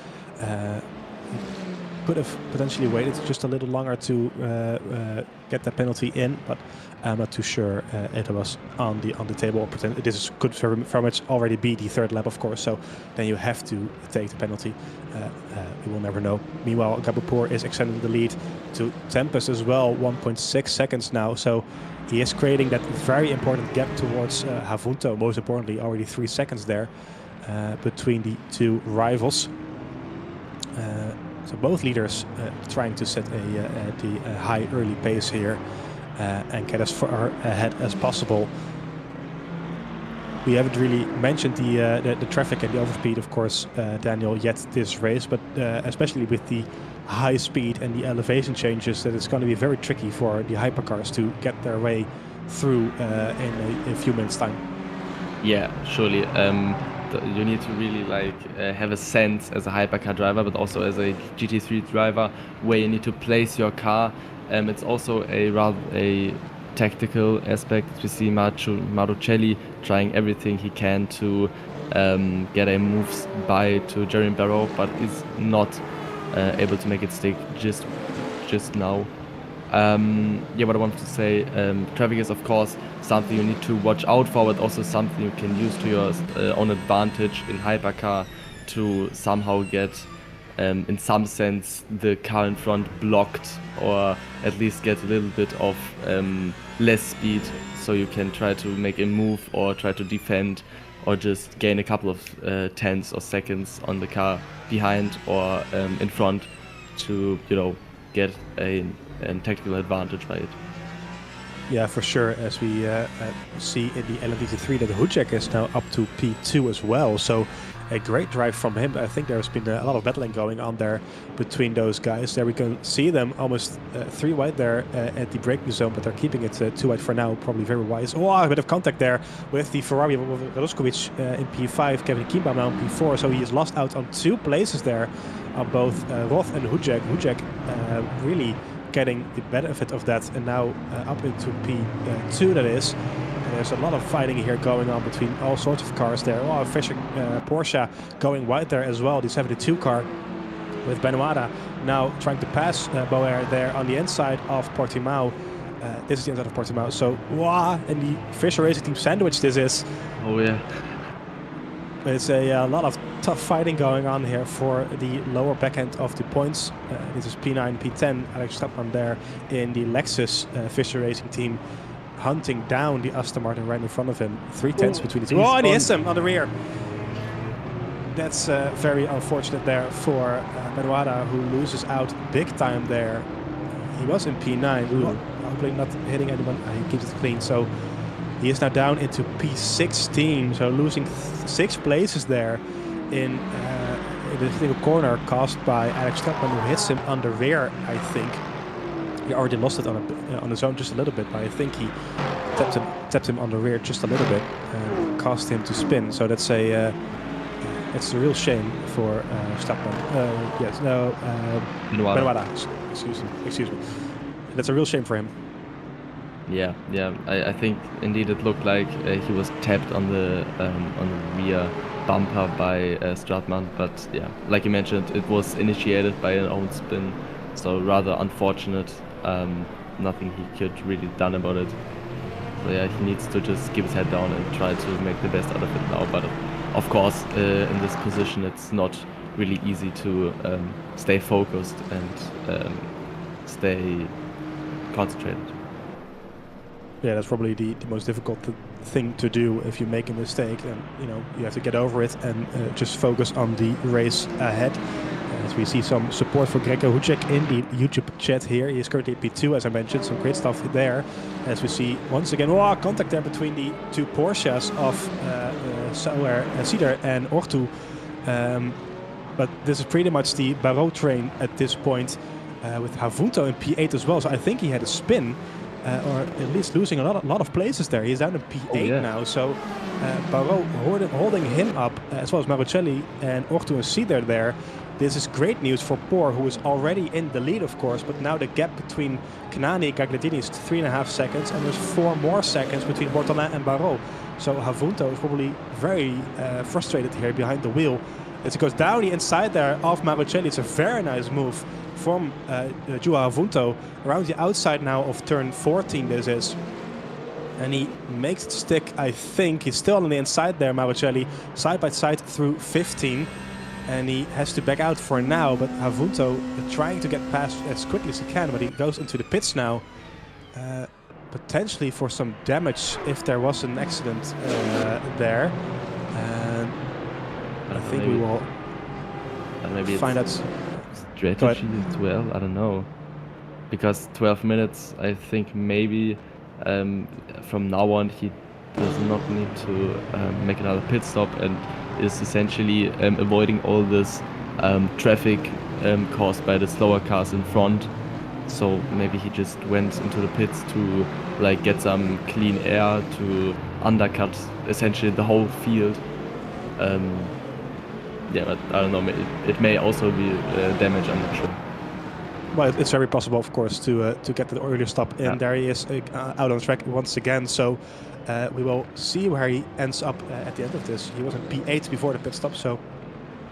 Could have potentially waited just a little longer to get that penalty in, but I'm not too sure it was on the table. This could very much already be the 3rd lap, of course, so then you have to take the penalty. We will never know. Meanwhile, Gaboupour is extending the lead to Tempest as well, 1.6 seconds now, so he is creating that very important gap towards Havunto. Most importantly, already 3 seconds there between the two rivals. So both leaders trying to set the high early pace here and get as far ahead as possible. We haven't really mentioned the traffic and the overspeed, of course, Daniel, yet this race, but especially with the high speed and the elevation changes, that it's going to be very tricky for the hypercars to get their way through in a few minutes' time. Yeah, surely. You need to really have a sense as a hypercar driver, but also as a GT3 driver, where you need to place your car. It's also a tactical aspect. We see Martuchelli trying everything he can to get a move by to Jeremy Barrow, but is not able to make it stick just now. Yeah, what I wanted to say, traffic is of course something you need to watch out for, but also something you can use to your own advantage in hypercar to somehow get in some sense the car in front blocked, or at least get a little bit of less speed, so you can try to make a move or try to defend, or just gain a couple of tenths or seconds on the car behind or in front to, you know, get a tactical advantage by it. Yeah, for sure. As we see in the LMDT3 that Hujek is now up to P2 as well. So a great drive from him. I think there's been a lot of battling going on there between those guys. There we can see them almost 3 wide there at the braking zone, but they're keeping it 2 wide for now. Probably very wise. Oh, a bit of contact there with the Ferrari Radoskovic in P5, Kevin Kienbaum now in P4. So he is lost out on 2 places there on both Roth and Hujek. Hujek really getting the benefit of that, and now up into P2 that is. There's a lot of fighting here going on between all sorts of cars there. Oh, Fischer Porsche going wide there as well, the 72 car with Benoit now trying to pass Boer there on the inside of Portimão. This is the inside of Portimão, so wow, and the Fischer Racing Team sandwich this is. Oh yeah. It's a lot of tough fighting going on here for the lower back end of the points. This is P9, P10, Alex Stapman there in the Lexus Fischer Racing Team, hunting down the Aston Martin right in front of him. 3 tenths between the two. Oh, and he hits him on the rear. That's very unfortunate there for Benoit, who loses out big time there. He was in P9, hopefully not hitting anyone. He keeps it clean, so he is now down into P16, so losing 6 places there in the single corner caused by Alex Stapman, who hits him on the rear, I think. He already lost it on his own just a little bit, but I think he tapped him on the rear just a little bit and caused him to spin. So that's it's a real shame for Stapman. Benoit. Excuse me. That's a real shame for him. Yeah. I think indeed it looked like he was tapped on the rear bumper by Stratman, but yeah, like you mentioned, it was initiated by an own spin, so rather unfortunate. Nothing he could really done about it. So yeah, he needs to just keep his head down and try to make the best out of it now. But of course, in this position, it's not really easy to stay focused and stay concentrated. Yeah, that's probably the most difficult thing to do if you make a mistake, and you have to get over it and just focus on the race ahead. As we see some support for Gregor Hujek in the YouTube chat here. He is currently at P2, as I mentioned. Some great stuff there. As we see once again, contact there between the 2 Porsches of Cedar and Ortu. But this is pretty much the Barrault train at this point, with Havunto in P8 as well. So I think he had a spin. Or at least losing a lot of places there. He's down to P8 now, so Barrault holding him up, as well as Marucelli and Ortu and Cedar there. This is great news for Por, who is already in the lead, of course, but now the gap between Kanani and Gagliardini is 3.5 seconds, and there's 4 more seconds between Bortolin and Barrault. So Havunto is probably very frustrated here behind the wheel. As it goes down the inside there of Marucelli, it's a very nice move from Joao Havunto around the outside now of turn 14 this is. And he makes it stick, I think. He's still on the inside there, Marucelli, side by side through 15. And he has to back out for now, but Havunto trying to get past as quickly as he can, but he goes into the pits now. Potentially for some damage if there was an accident there. And I think we will maybe find out. Strategy as well, I don't know. Because 12 minutes, I think maybe from now on he does not need to make another pit stop and is essentially avoiding all this traffic caused by the slower cars in front. So maybe he just went into the pits to like get some clean air to undercut essentially the whole field. Yeah, but I don't know, it may also be damage, I'm not sure. Well, it's very possible, of course, to get the earlier stop in. Yeah. There he is out on track once again, so we will see where he ends up at the end of this. He was in P8 before the pit stop, so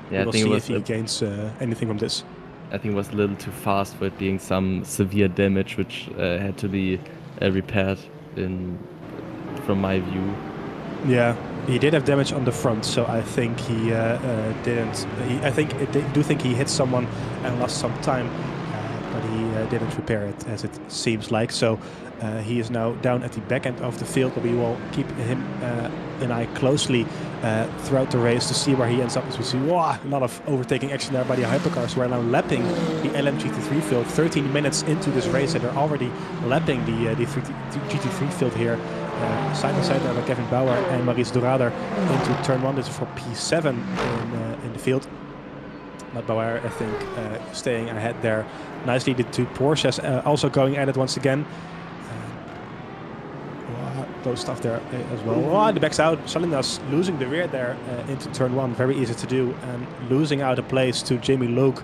yeah, we'll see if he gains anything from this. I think it was a little too fast for it being some severe damage, which had to be repaired from my view. Yeah, He did have damage on the front, so I think he didn't. I do think he hit someone and lost some time, but he didn't repair it, as it seems like. So he is now down at the back end of the field, but we will keep him an eye closely throughout the race to see where he ends up. As we see, a lot of overtaking action there by the hypercars, who are now lapping the LMGT3 field. 13 minutes into this race, and they're already lapping the GT3 field here. Side by side there by Kevin Bauer and Maurice Dorader into turn 1. This is for P7 in the field. But Bauer, I think, staying ahead there nicely. The two Porsches also going at it once again. Close stuff there as well. The back's out. Salinas losing the rear there into turn 1. Very easy to do, and losing out a place to Jamie Logue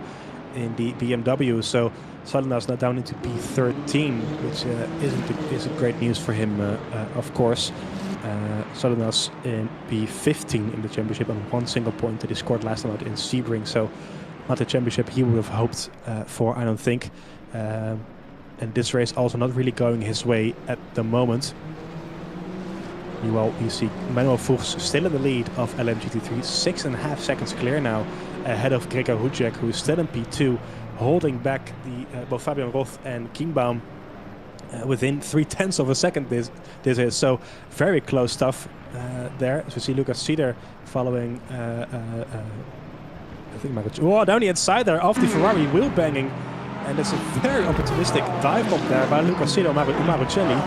in the BMW. So Salinas now down into P13, which isn't great news for him, of course. Salinas in P15 in the championship, and one single point that he scored last time out in Sebring. So not the championship he would have hoped for, I don't think. And this race also not really going his way at the moment. Meanwhile, you see Manuel Fuchs still in the lead of LMGT3, 6.5 seconds clear now, ahead of Gregor Hudjek, who is still in P2, holding back both Fabian Roth and Kienbaum within 0.3 of a second. This is so very close stuff there. So we see Lucas Cedar following. I think down the inside there of the Ferrari, wheel banging, and it's a very opportunistic dive bomb there by Lucas Cedar Marucelli.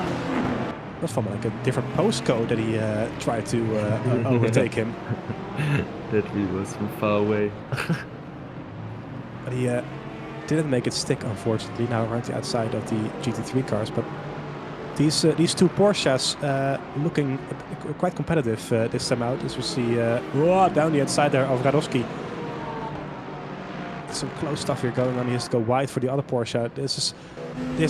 That's from like a different postcode that he tried to overtake him. That really was from far away. But he didn't make it stick, unfortunately, now around the outside of the GT3 cars. But these two Porsches looking quite competitive this time out, as we see down the inside there of Radowski. Some close stuff here going on. He has to go wide for the other Porsche. This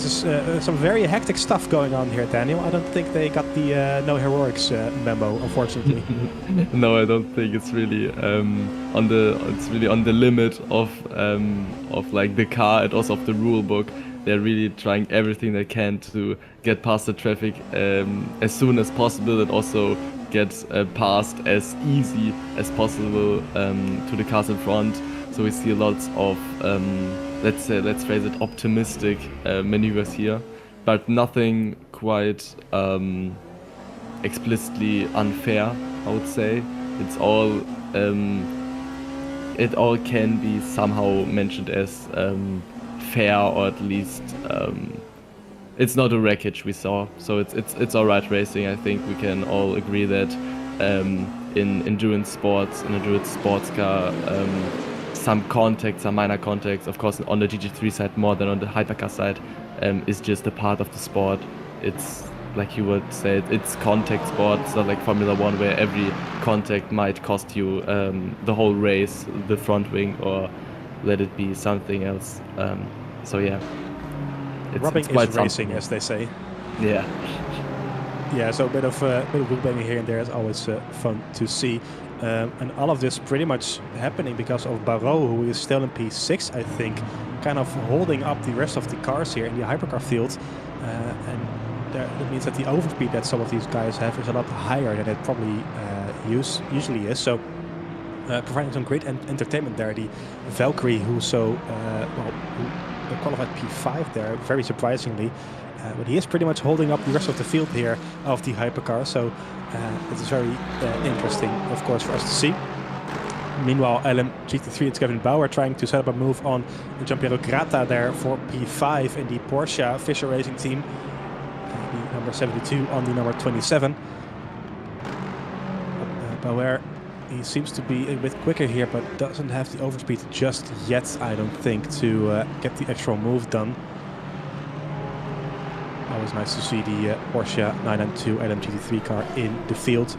is some very hectic stuff going on here, Daniel. I don't think they got the no heroics memo, unfortunately. No, I don't think it's really on the limit of like the car and also of the rule book. They're really trying everything they can to get past the traffic as soon as possible, and also get past as easy as possible to the cars in front. So we see lots of, let's phrase it, optimistic maneuvers here, but nothing quite explicitly unfair, I would say. It's all, it all can be somehow mentioned as fair, or at least it's not a wreckage we saw. So it's alright racing. I think we can all agree that in endurance sports car, some minor contacts, of course on the GT3 side more than on the hypercar side, is just a part of the sport. It's like you would say, it's contact sport. It's not like Formula 1 where every contact might cost you the whole race, the front wing, or let it be something else. So yeah, rubbing is racing, as they say. Yeah. Yeah, so a bit of wheel banging here and there is always fun to see. And all of this pretty much happening because of Barrault, who is still in P6, I think, kind of holding up the rest of the cars here in the hypercar field. And that means that the overspeed that some of these guys have is a lot higher than it probably usually is. So providing some great entertainment there. The Valkyrie, who qualified P5 there, very surprisingly. But he is pretty much holding up the rest of the field here of the hypercar. So it's very interesting, of course, for us to see. Meanwhile, LMGT3, it's Kevin Bauer trying to set up a move on Giampiero Grata there for P5 in the Porsche Fischer Racing team. The number 72 on the number 27. Bauer, he seems to be a bit quicker here, but doesn't have the overspeed just yet, I don't think, to get the extra move done. Always nice to see the Porsche 992 LMGT3 car in the field.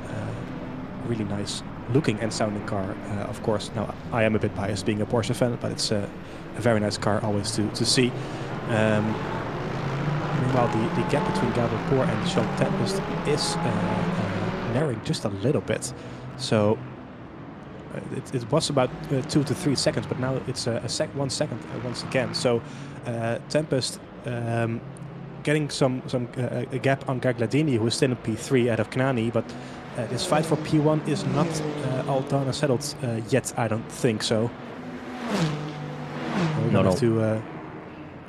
Really nice looking and sounding car, of course. Now, I am a bit biased being a Porsche fan, but it's a very nice car always to see. Meanwhile, the gap between Gabriel Poor and Sean Tempest is narrowing just a little bit. So it was about 2 to 3 seconds, but now it's 1 second once again. So Tempest getting a gap on Gagladini, who is still in P3 out of Knani, but this fight for P1 is not all done and settled yet, I don't think so. We're gonna have to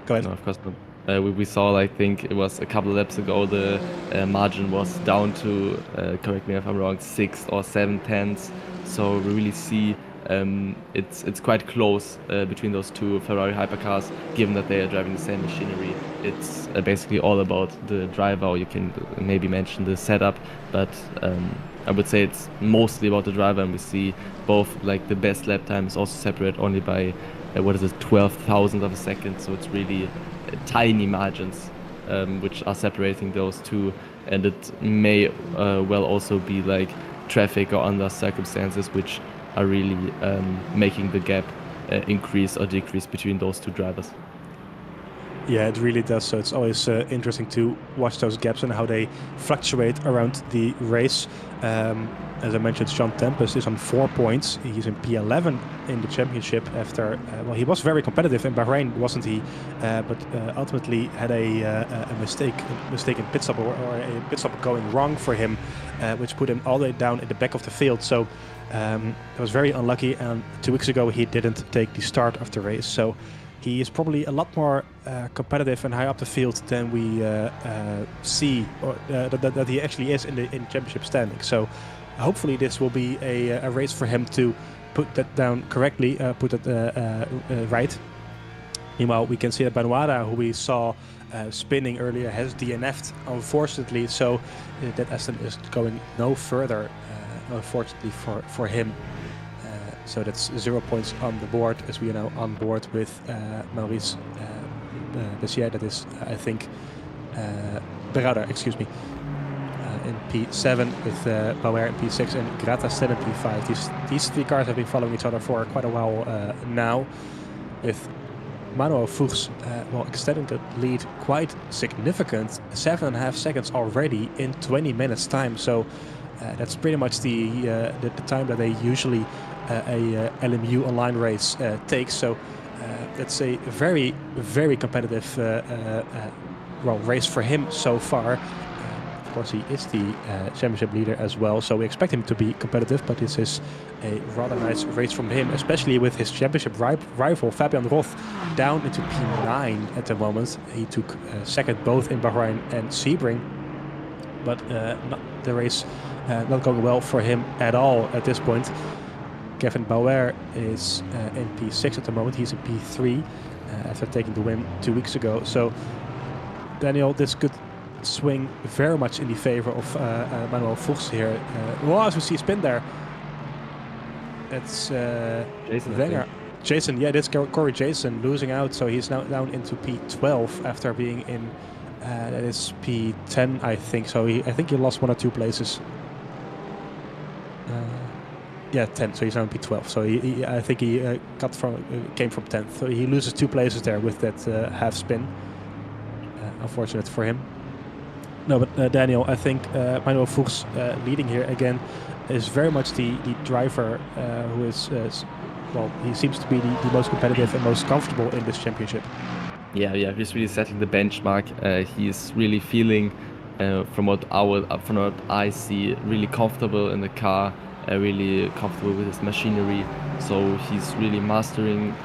go ahead. No, of course not. We saw, I think it was a couple of laps ago, the margin was down to, correct me if I'm wrong, 6 or 7 tenths. So we really see it's quite close between those two Ferrari hypercars, given that they are driving the same machinery. It's basically all about the driver, or you can maybe mention the setup, but I would say it's mostly about the driver, and we see both, like, the best lap time is also separated only by 12,000 of a second, so it's really tiny margins which are separating those two, and it may well also be like traffic or other circumstances which are really making the gap increase or decrease between those two drivers. Yeah, it really does. So it's always interesting to watch those gaps and how they fluctuate around the race. As I mentioned, Jean Tempest is on 4 points. He's in P11 in the championship after, well, he was very competitive in Bahrain, wasn't he? But ultimately had a mistake in pit stop, or a pit stop going wrong for him, which put him all the way down in the back of the field. So it was very unlucky. And 2 weeks ago, he didn't take the start of the race. So he is probably a lot more competitive and high up the field than we see, or that he actually is in championship standing. So hopefully this will be a race for him to put that down correctly, put it right. Meanwhile, we can see that Benoit, who we saw spinning earlier, has DNF'd, unfortunately. So that Aston is going no further, unfortunately for him. So that's 0 points on the board, as we are now on board with Maurice Bessier. That is, I think, Berarder, excuse me, in P7, with Bauer in P6 and Grata still in P5. These three cars have been following each other for quite a while now, with Manuel Fuchs extending the lead quite significant, 7.5 seconds already in 20 minutes time. So that's pretty much the time that they usually a LMU online race takes. So that's a very, very competitive race for him so far. Of course, he is the championship leader as well, so we expect him to be competitive, but this is a rather nice race from him, especially with his championship rival Fabian Roth down into P9 at the moment. He took second both in Bahrain and Sebring, but the race not going well for him at all at this point. Kevin Bauer is in P6 at the moment. He's in P3 after taking the win 2 weeks ago. So, Daniel, this could swing very much in the favor of Manuel Fuchs here. As we see spin there. That's Jason Wenger. Jason, yeah, this Corey Jason losing out. So he's now down into P12 after being in, that is P10, I think. So I think he lost 1 or 2 places. Yeah, 10. So he's now in P12. So I think he came from 10th. So he loses 2 places there with that half spin. Unfortunate for him. No, but Daniel, I think Manuel Fuchs leading here again is very much the driver who is, he seems to be the most competitive and most comfortable in this championship. Yeah, he's really setting the benchmark. He's really feeling, from what I see, really comfortable in the car, really comfortable with his machinery. So he's really mastering,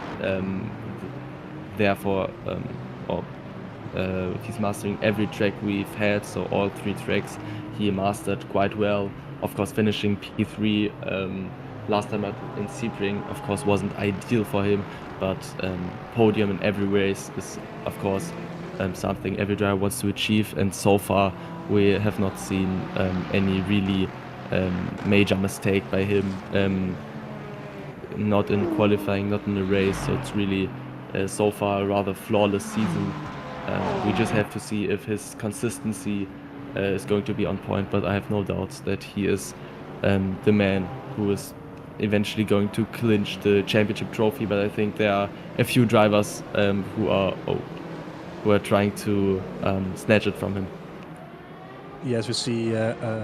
he's mastering every track we've had, so all 3 tracks he mastered quite well. Of course, finishing P3 last time in Sebring, of course, wasn't ideal for him, but podium in every race is, of course, something every driver wants to achieve, and so far we have not seen any really major mistake by him, not in qualifying, not in the race, so it's really so far a rather flawless season. We just have to see if his consistency is going to be on point, but I have no doubts that he is the man who is eventually going to clinch the championship trophy. But I think there are a few drivers who are trying to snatch it from him. Yes, we see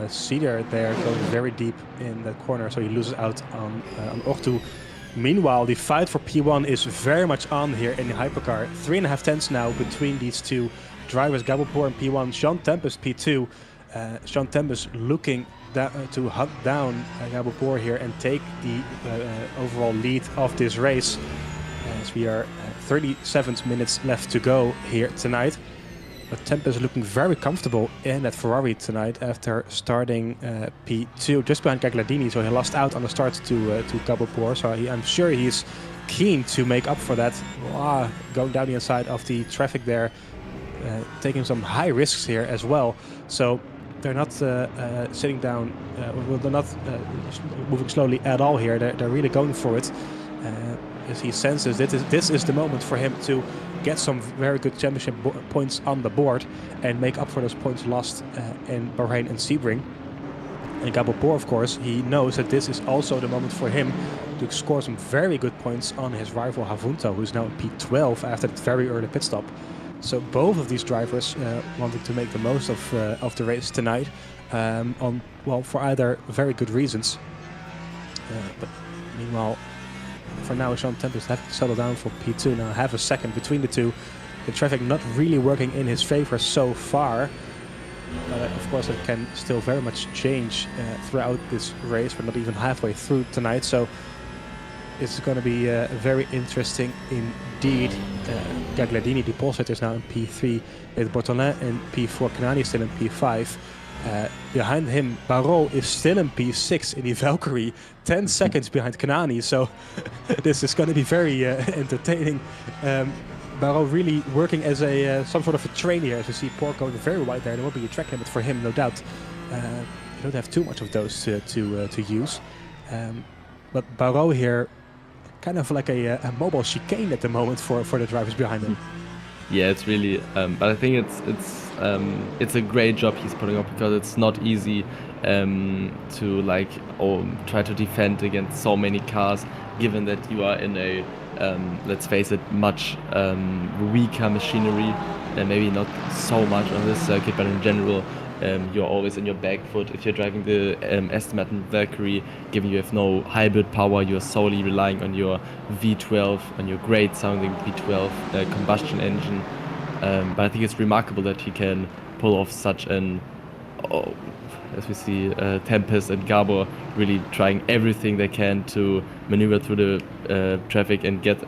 Cedar there going very deep in the corner, so he loses out on Ortu. Meanwhile, the fight for P1 is very much on here in the hypercar. 3.5 tenths now between these two drivers, Gabelpoor in P1, Jean Tempest P2. Jean Tempest looking hunt down Gabor here and take the overall lead of this race, as we are 37 minutes left to go here tonight. But Temp is looking very comfortable in that Ferrari tonight after starting P2 just behind Gagliardini, so he lost out on the start to Gabor. So I'm sure he's keen to make up for that. Going down the inside of the traffic there, taking some high risks here as well. So they're not sitting down, they're not moving slowly at all here. They're really going for it. As he senses this is the moment for him to get some very good championship points on the board and make up for those points lost in Bahrain and Sebring. And Gabor, of course, he knows that this is also the moment for him to score some very good points on his rival Havunto, who's now in P12 after that very early pit stop. So both of these drivers wanting to make the most of the race tonight, for either very good reasons. But meanwhile, for now, Jean Tempest has to settle down for P2. Now half a second between the two. The traffic not really working in his favor so far. Of course, it can still very much change throughout this race. We're not even halfway through tonight, so it's going to be very interesting indeed. Gagliardini, the pole sitter, is now in P3 with Bortolin in P4. Kanani still in P5. Behind him, Barrault is still in P6 in the Valkyrie, 10 seconds behind Kanani. So this is going to be very entertaining. Barrault really working as some sort of a train here. As you see, Pork going very wide there. There will be a track limit for him, no doubt. You don't have too much of those to use. But Barrault here, kind of like a mobile chicane at the moment for the drivers behind him. Yeah, it's really, but I think it's a great job he's putting up, because it's not easy to try to defend against so many cars, given that you are in a let's face it, much weaker machinery, and maybe not so much on this circuit, but in general you're always in your back foot. If you're driving the Aston Martin Valkyrie, given you have no hybrid power, you're solely relying on your V12, on your great sounding V12 combustion engine. But I think it's remarkable that he can pull off such an, as we see, Tempest and Gabor really trying everything they can to maneuver through the traffic and get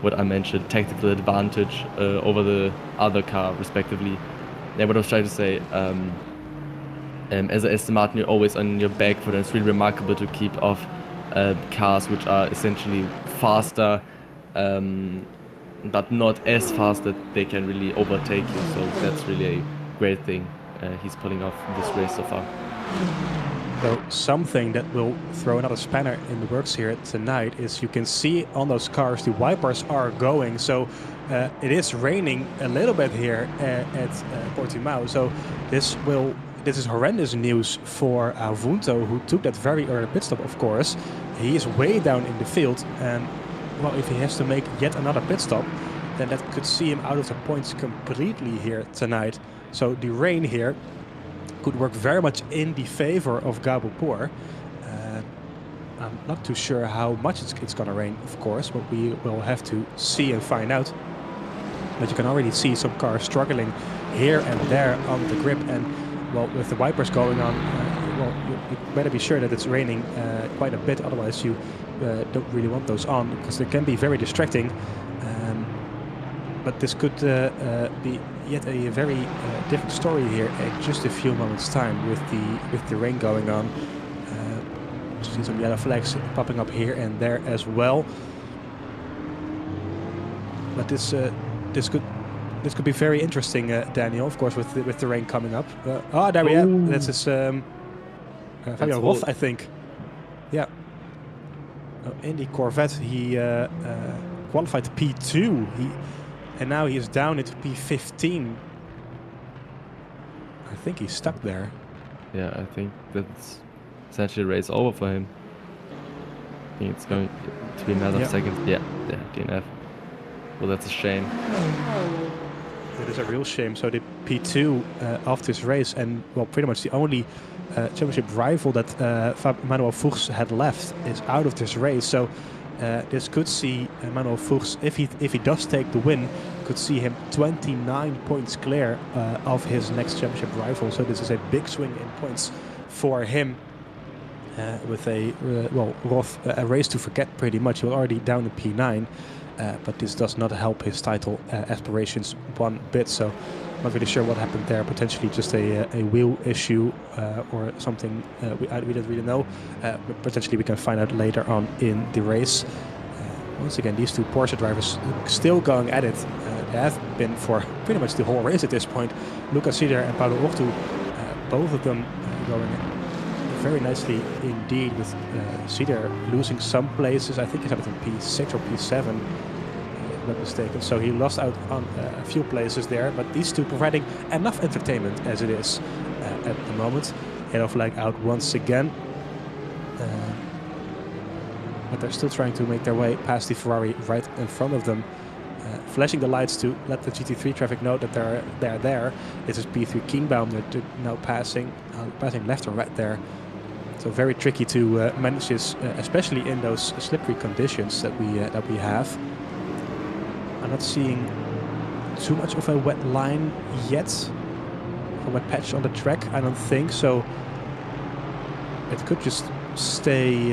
what I mentioned, tactical advantage over the other car, respectively. Yeah, what I was trying to say, as an Aston Martin, you're always on your back foot, and it's really remarkable to keep off cars which are essentially faster, but not as fast that they can really overtake you. So that's really a great thing he's pulling off in this race so far. So something that will throw another spanner in the works here tonight is you can see on those cars the wipers are going. So it is raining a little bit here at Portimão. So this is horrendous news for Havunto, who took that very early pit stop, of course. He is way down in the field, and well, if he has to make yet another pit stop, then that could see him out of the points completely here tonight. So the rain here could work very much in the favor of Gabor. I'm not too sure how much it's going to rain, of course, but we will have to see and find out. But you can already see some cars struggling here and there on the grip, and well, with the wipers going on, well, you better be sure that it's raining quite a bit, otherwise you don't really want those on, because they can be very distracting. But this could be yet a very different story here in just a few moments' time with the rain going on. See some yellow flags popping up here and there as well. But this could be very interesting, Daniel. Of course, with the rain coming up. There we are. That's his Fabian Roth, I think. Yeah. In the Corvette, he qualified P2. And now he is down into P15. I think he's stuck there. Yeah, I think that's essentially a race over for him. I think it's going to be a matter of seconds. Yeah, DNF. Well, that's a shame. It is a real shame. So the P2 of this race, and well, pretty much the only championship rival that Manuel Fuchs had left, is out of this race. So this could see Manuel Fuchs, if he does take the win, could see him 29 points clear of his next championship rival. So this is a big swing in points for him. With a Roth, a race to forget pretty much. He was already down in P9, but this does not help his title aspirations one bit. So I'm not really sure what happened there. Potentially just a wheel issue or something we don't really know. But potentially we can find out later on in the race. Once again, these two Porsche drivers still going at it. They have been for pretty much the whole race at this point. Lucas Sieder and Paulo Ortu, both of them going very nicely indeed, with Sieder losing some places. I think he's up in P6 or P7, if I'm not mistaken. So he lost out on a few places there, but these two providing enough entertainment as it is at the moment. Yellow flag out once again. But they're still trying to make their way past the Ferrari right in front of them. Flashing the lights to let the GT3 traffic know that they're there. This is P3 Kienbaum that they're now passing left or right there. So very tricky to manage this, especially in those slippery conditions that we have. I'm not seeing too much of a wet line yet, a wet patch on the track. I don't think so. It could just stay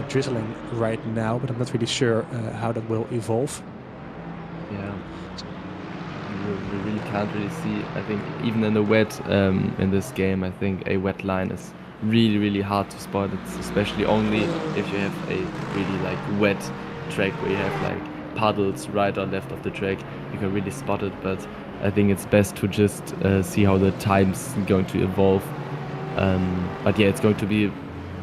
drizzling right now, but I'm not really sure how that will evolve. Yeah, we really can't really see. I think even in the wet in this game, I think a wet line is really hard to spot. It's especially only if you have a really like wet track where you have like puddles right or left of the track, you can really spot it. But I think it's best to just see how the time's going to evolve. But yeah, it's going to be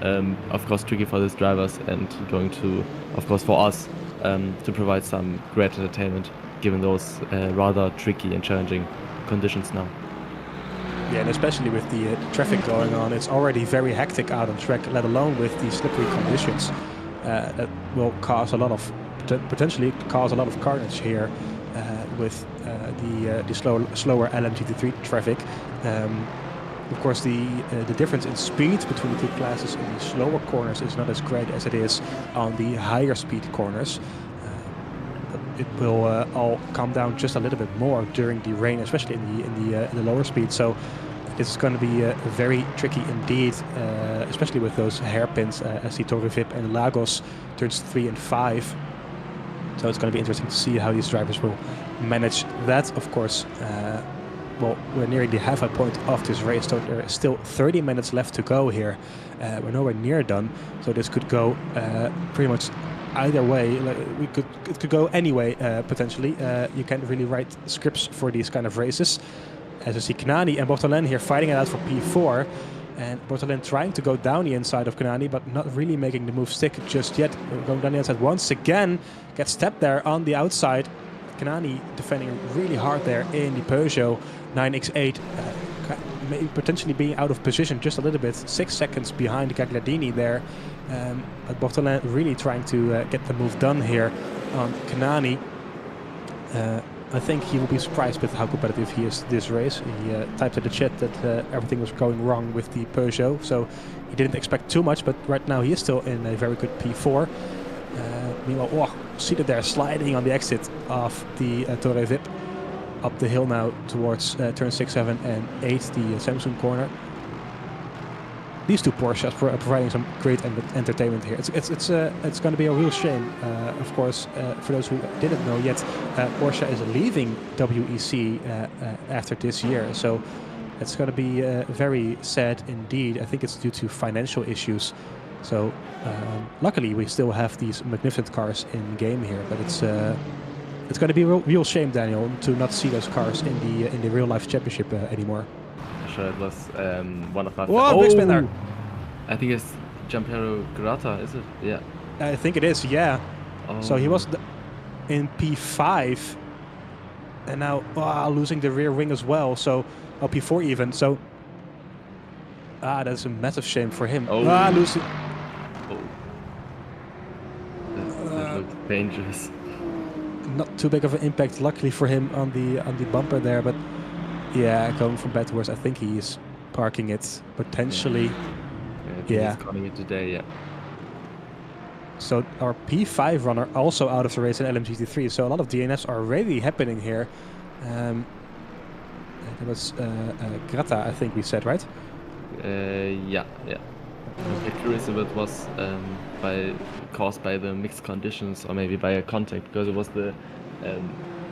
of course tricky for these drivers, and going to, of course, for us to provide some great entertainment given those rather tricky and challenging conditions now. Yeah, and especially with the traffic going on, it's already very hectic out on track, let alone with the slippery conditions. That will cause a lot of, potentially cause a lot of carnage here with the slower LMGT3 traffic. Of course, the difference in speed between the two classes in the slower corners is not as great as it is on the higher speed corners. But it will all calm down just a little bit more during the rain, especially in the lower speed. So this is going to be very tricky indeed, especially with those hairpins as the Torre Vip and Lagos turns 3 and 5. So it's going to be interesting to see how these drivers will manage that. Of course, well, we're nearing the halfway point of this race, so there is still 30 minutes left to go here. We're nowhere near done, so this could go pretty much either way. It could go any way, potentially. You can't really write scripts for these kind of races. As you see, Kanani and Bortolin here fighting it out for P4. And Bortolin trying to go down the inside of Kanani, but not really making the move stick just yet. Going down the inside once again, gets stepped there on the outside. Kanani defending really hard there in the Peugeot 9X8, maybe potentially being out of position just a little bit, 6 seconds behind Gagliardini there. But Bortolin really trying to get the move done here on Kanani. I think he will be surprised with how competitive he is this race. He typed in the chat that everything was going wrong with the Peugeot, so he didn't expect too much, but right now he is still in a very good P4. Meanwhile, see that they're sliding on the exit of the Torre Vip up the hill now towards turn 6, 7 and 8, the Samsung corner. These two Porsches are providing some great entertainment here. It's going to be a real shame, of course, for those who didn't know yet. Porsche is leaving WEC after this year, so it's going to be very sad indeed. I think it's due to financial issues. So luckily we still have these magnificent cars in game here, but it's going to be a real shame, Daniel, to not see those cars in the real life championship anymore. Sure, it was one of my. Whoa, big spin there! I think it's Giampiero Grata, is it? Yeah. I think it is. Yeah. Oh. So he was in P5, and now losing the rear wing as well. So P4 even. So that's a massive shame for him. Losing. Oh. That looks dangerous. Not too big of an impact, luckily for him, on the bumper there, but yeah, going from bad to worse. I think he is parking it potentially. Yeah, he's calling it today. Yeah. So our P5 runner also out of the race in LMGT3. So a lot of DNFs are already happening here. There was Grata, I think we said, right? Yeah. I'm a bit curious if it was caused by the mixed conditions or maybe by a contact, because it was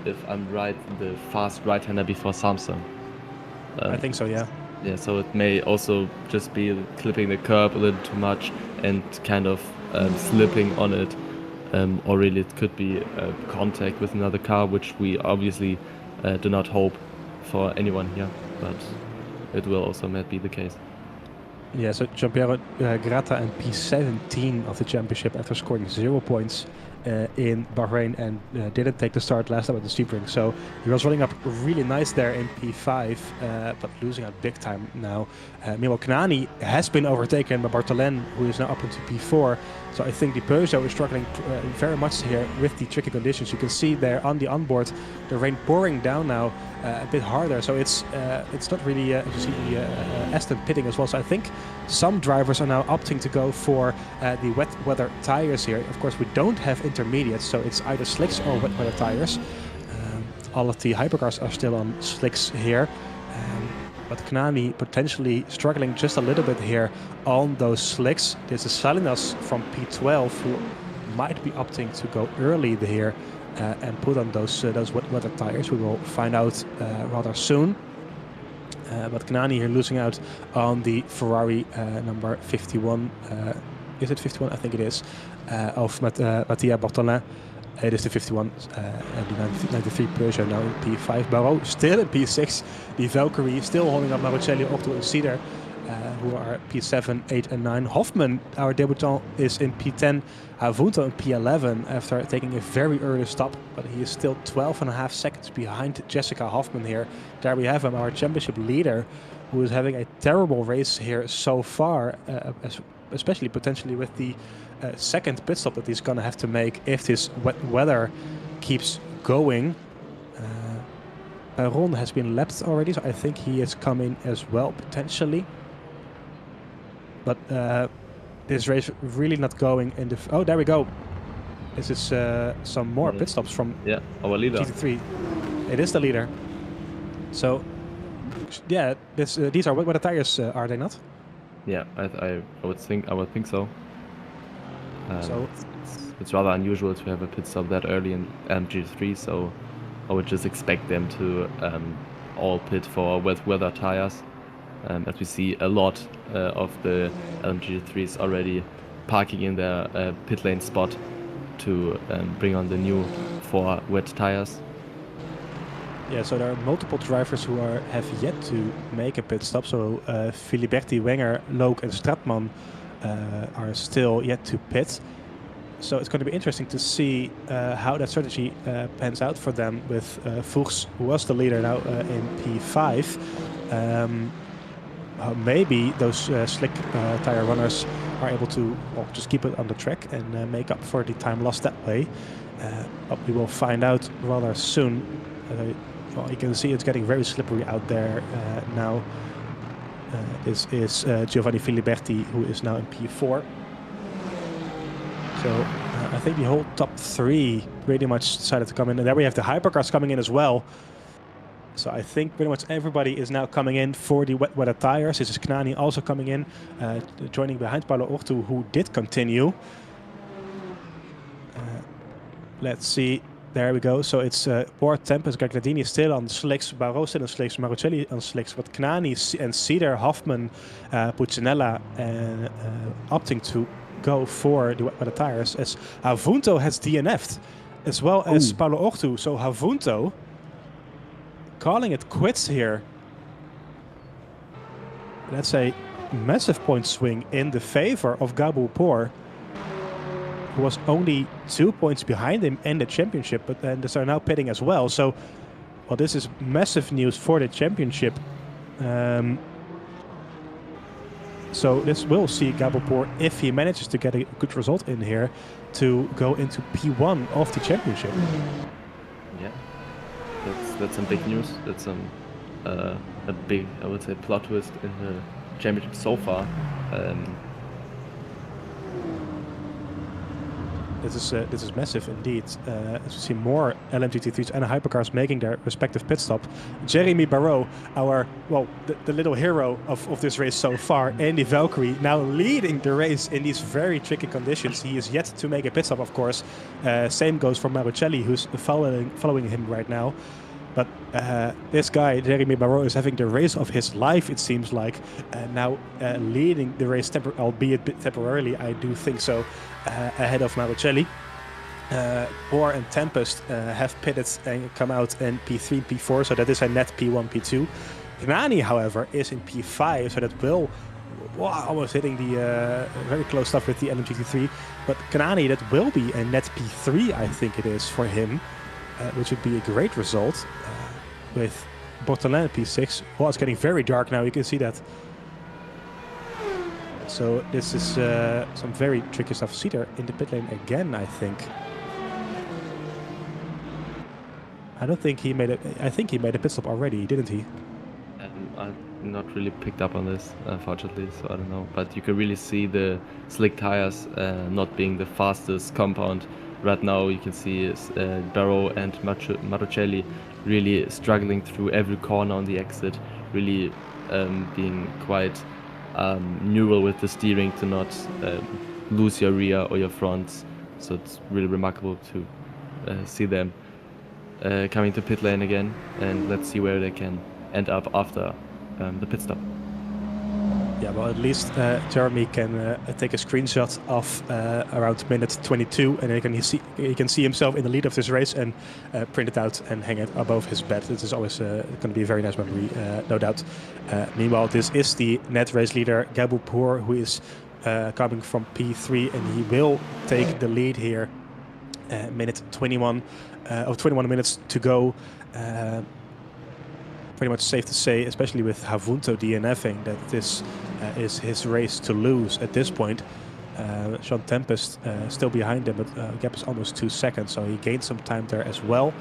if I'm right, the fast right-hander before Samsung. I think so, yeah. Yeah, so it may also just be clipping the curb a little too much and kind of slipping on it, or really it could be contact with another car, which we obviously do not hope for anyone here, but it will also might be the case. Yeah, so Giampiero Gratta in P17 of the championship after scoring 0 points in Bahrain and didn't take the start last time at the Sebring. So he was running up really nice there in P5, but losing out big time now. Meanwhile, Knani has been overtaken by Bartolin, who is now up into P4. So I think the Peugeot is struggling very much here with the tricky conditions. You can see there on the onboard the rain pouring down now a bit harder. So it's not really, you see the Aston pitting as well. So I think some drivers are now opting to go for the wet weather tires here. Of course, we don't have intermediates, so it's either slicks or wet weather tires. All of the hypercars are still on slicks here. But Knani potentially struggling just a little bit here on those slicks. This is Salinas from P12 who might be opting to go early here and put on those wet weather tires. We will find out rather soon. But Knani here losing out on the Ferrari number 51. Is it 51? I think it is. Of Mattia Bartolin. It is the 51 and the 93 Peugeot now in P5. Barrault still in P6. The Valkyrie still holding up Marucelli, Otto and Cedar, who are P7, 8 and 9. Hoffman, our debutant, is in P10. Havunto in P11 after taking a very early stop, but he is still 12.5 seconds behind Jessica Hoffman here. There we have him, our championship leader, who is having a terrible race here so far, especially potentially with the second pit stop that he's going to have to make if this wet weather keeps going. Ron has been lapped already, so I think he is coming as well, potentially. But this race really not going in the... Oh, there we go. This is some more pit stops from our leader. GT3. It is the leader. So, yeah, these are wet weather tires, are they not? Yeah, I would think so. So it's rather unusual to have a pit stop that early in GT3, so I would just expect them to all pit for wet weather tires, as we see a lot of the GT3s already parking in their pit lane spot to bring on the new 4 wet tires. Yeah, so there are multiple drivers who have yet to make a pit stop. So Filiberti, Wenger, Loke and Stratman are still yet to pit. So it's going to be interesting to see how that strategy pans out for them with Fuchs, who was the leader now in P5. Maybe those slick tire runners are able to just keep it on the track and make up for the time lost that way. But we will find out rather soon. Well, you can see it's getting very slippery out there now. This is Giovanni Filiberti, who is now in P4. So I think the whole top 3 pretty much decided to come in. And there we have the hypercars coming in as well. So I think pretty much everybody is now coming in for the wet weather tires. This is Knani also coming in, joining behind Paulo Ortu, who did continue. Let's see. There we go. So it's Port, Tempest, Gagladini still on slicks, Barrault still on slicks, Marucelli on slicks, but Knani and Cedar, Hoffman, Puccinella opting to go for the wet weather tires, as Havunto has DNF'd, as well as Paulo Ortu. So Havunto calling it quits here. That's a massive point swing in the favor of Gabou Por, who was only 2 points behind him in the championship, but then they are now pitting as well. So, well, this is massive news for the championship. So this will see Gabou Por, if he manages to get a good result in here, to go into P1 of the championship. Yeah, that's some big news. That's some a big, I would say, plot twist in the championship so far. this is massive indeed. As we see more LMGT3s and hypercars making their respective pit stop. Jeremy Barrault, the little hero of this race so far, and the Valkyrie now leading the race in these very tricky conditions. He is yet to make a pit stop, of course. Same goes for Marucelli, who's following him right now. But this guy, Jeremy Barrault, is having the race of his life, it seems like. Now leading the race, albeit temporarily, I do think so, ahead of Marucelli. Bohr and Tempest have pitted and come out in P3, P4, so that is a net P1, P2. Gnani, however, is in P5, so that will... almost hitting the very close stuff with the LMGT3. But Gnani, that will be a net P3, I think it is, for him. Which would be a great result with Bortolin P6. Well, it's getting very dark now, you can see that. So this is some very tricky stuff. Cedar in the pit lane again, I think. I don't think he made it. I think he made a pit stop already, didn't he? I'm not really picked up on this, unfortunately, so I don't know. But you can really see the slick tires not being the fastest compound. Right now you can see Barrault and Marucelli really struggling through every corner on the exit, really being quite neural with the steering to not lose your rear or your fronts. So it's really remarkable to see them coming to pit lane again, and let's see where they can end up after the pit stop. Yeah, well, at least Jeremy can take a screenshot of around minute 22, and he can see himself in the lead of this race and print it out and hang it above his bed. This is always going to be a very nice memory, no doubt. Meanwhile, this is the net race leader, Gabou Pour, who is coming from P3, and he will take the lead here. Minute 21 of 21 minutes to go. Pretty much safe to say, especially with Havunto DNFing, that this is his race to lose at this point. Sean Tempest still behind him, but gap is almost 2 seconds, so he gained some time there as well.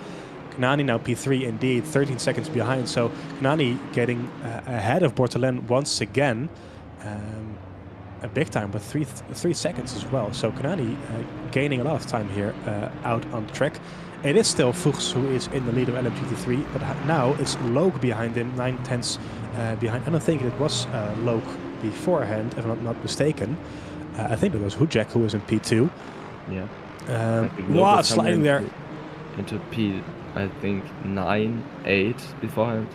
Gnani now P3 indeed, 13 seconds behind, so Gnani getting ahead of Bortolin once again. A big time, but three seconds as well. So Gnani gaining a lot of time here out on the track. It is still Fuchs who is in the lead of LMGT3, but now it's Loke behind him, 9/10 behind. I don't think it was Loke beforehand, if I'm not mistaken. I think it was Hujek who was in P2. Yeah. Sliding there. Into P, I think 9, 8 beforehand.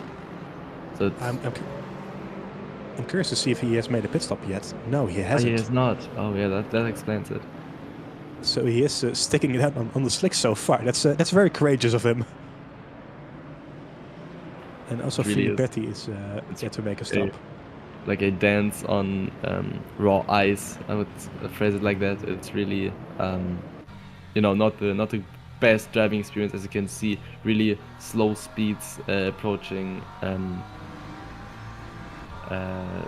So it's I'm curious to see if he has made a pit stop yet. No, he hasn't. He has not. Oh yeah, that explains it. So he is sticking it out on the slicks so far. That's very courageous of him. And also Filiberti is yet to make a stop. Like a dance on raw ice. I would phrase it like that. It's really, not the best driving experience, as you can see. Really slow speeds approaching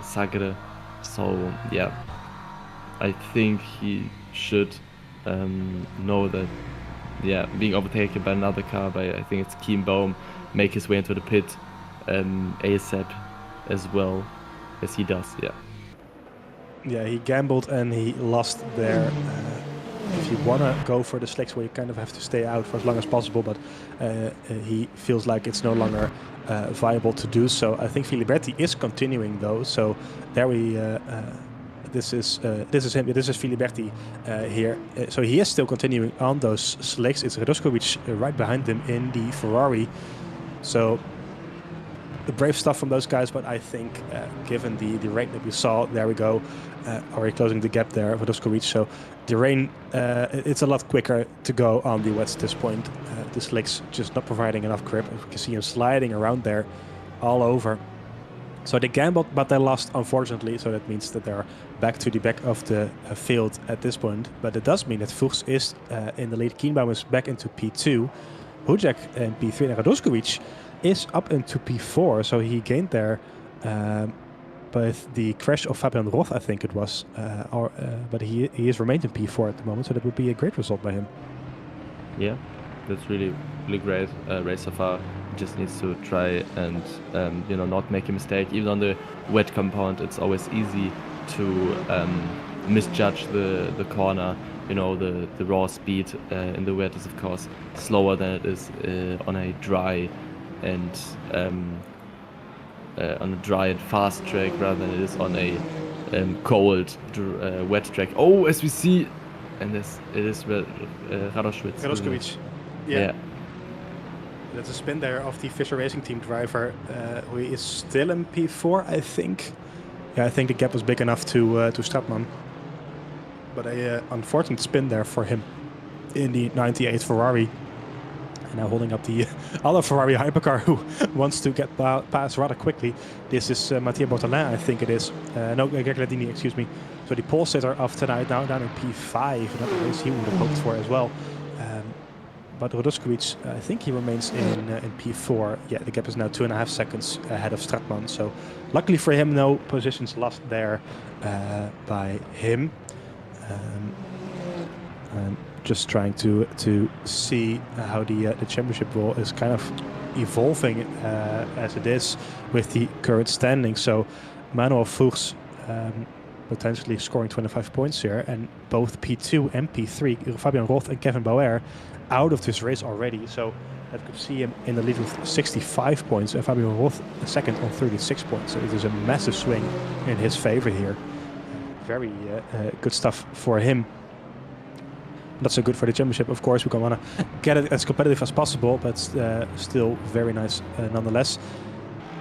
Sagre. So yeah, I think he should know that, being overtaken by another car, by I think it's Kienbaum, make his way into the pit ASAP as well as he does. Yeah, he gambled and he lost there. If you want to go for the slicks, well, you kind of have to stay out for as long as possible, but he feels like it's no longer viable to do so. I think Filiberti is continuing though, so there we this is him. This is Filiberti here. So he is still continuing on those slicks. It's Radoskovic right behind him in the Ferrari. So the brave stuff from those guys, but I think given the rate that we saw, there we go, already closing the gap there for Radoskovic. So the rain, it's a lot quicker to go on the wets at this point. The slicks just not providing enough grip. You can see him sliding around there all over. So they gambled, but they lost, unfortunately. So that means that they're back to the back of the field at this point. But it does mean that Fuchs is in the lead. Kienbaum is back into P2. Hujek in P3. And Radoskovic is up into P4. So he gained there with the crash of Fabian Roth, I think it was. But he has remained in P4 at the moment. So that would be a great result by him. Yeah, that's really great race so far. Just needs to try and not make a mistake. Even on the wet compound, it's always easy to misjudge the corner. You know, the raw speed in the wet is of course slower than it is on a dry and fast track rather than it is on a cold wet track. Oh, as we see, and it is Radošković. Yeah. That's a spin there of the Fischer Racing Team driver, who is still in P4, I think. Yeah, I think the gap was big enough to Stratman. But a unfortunate spin there for him in the 98 Ferrari. And now holding up the other Ferrari hypercar who wants to get past rather quickly. This is Mattia Bortolin, I think it is. No, Gagliardini, excuse me. So the pole sitter of tonight now down in P5. Another race he would have hoped for as well. But Radošković, I think he remains in P4. Yeah, the gap is now 2.5 seconds ahead of Stratman. So luckily for him, no positions lost there by him. I'm just trying to see how the championship role is kind of evolving as it is with the current standing. So Manuel Fuchs potentially scoring 25 points here, and both P2 and P3, Fabian Roth and Kevin Bauer, out of this race already. So that could see him in the lead with 65 points and Fabian Roth second on 36 points. So it is a massive swing in his favor here. Very good stuff for him. Not so good for the championship, of course. We're going to want to get it as competitive as possible, but still very nice nonetheless.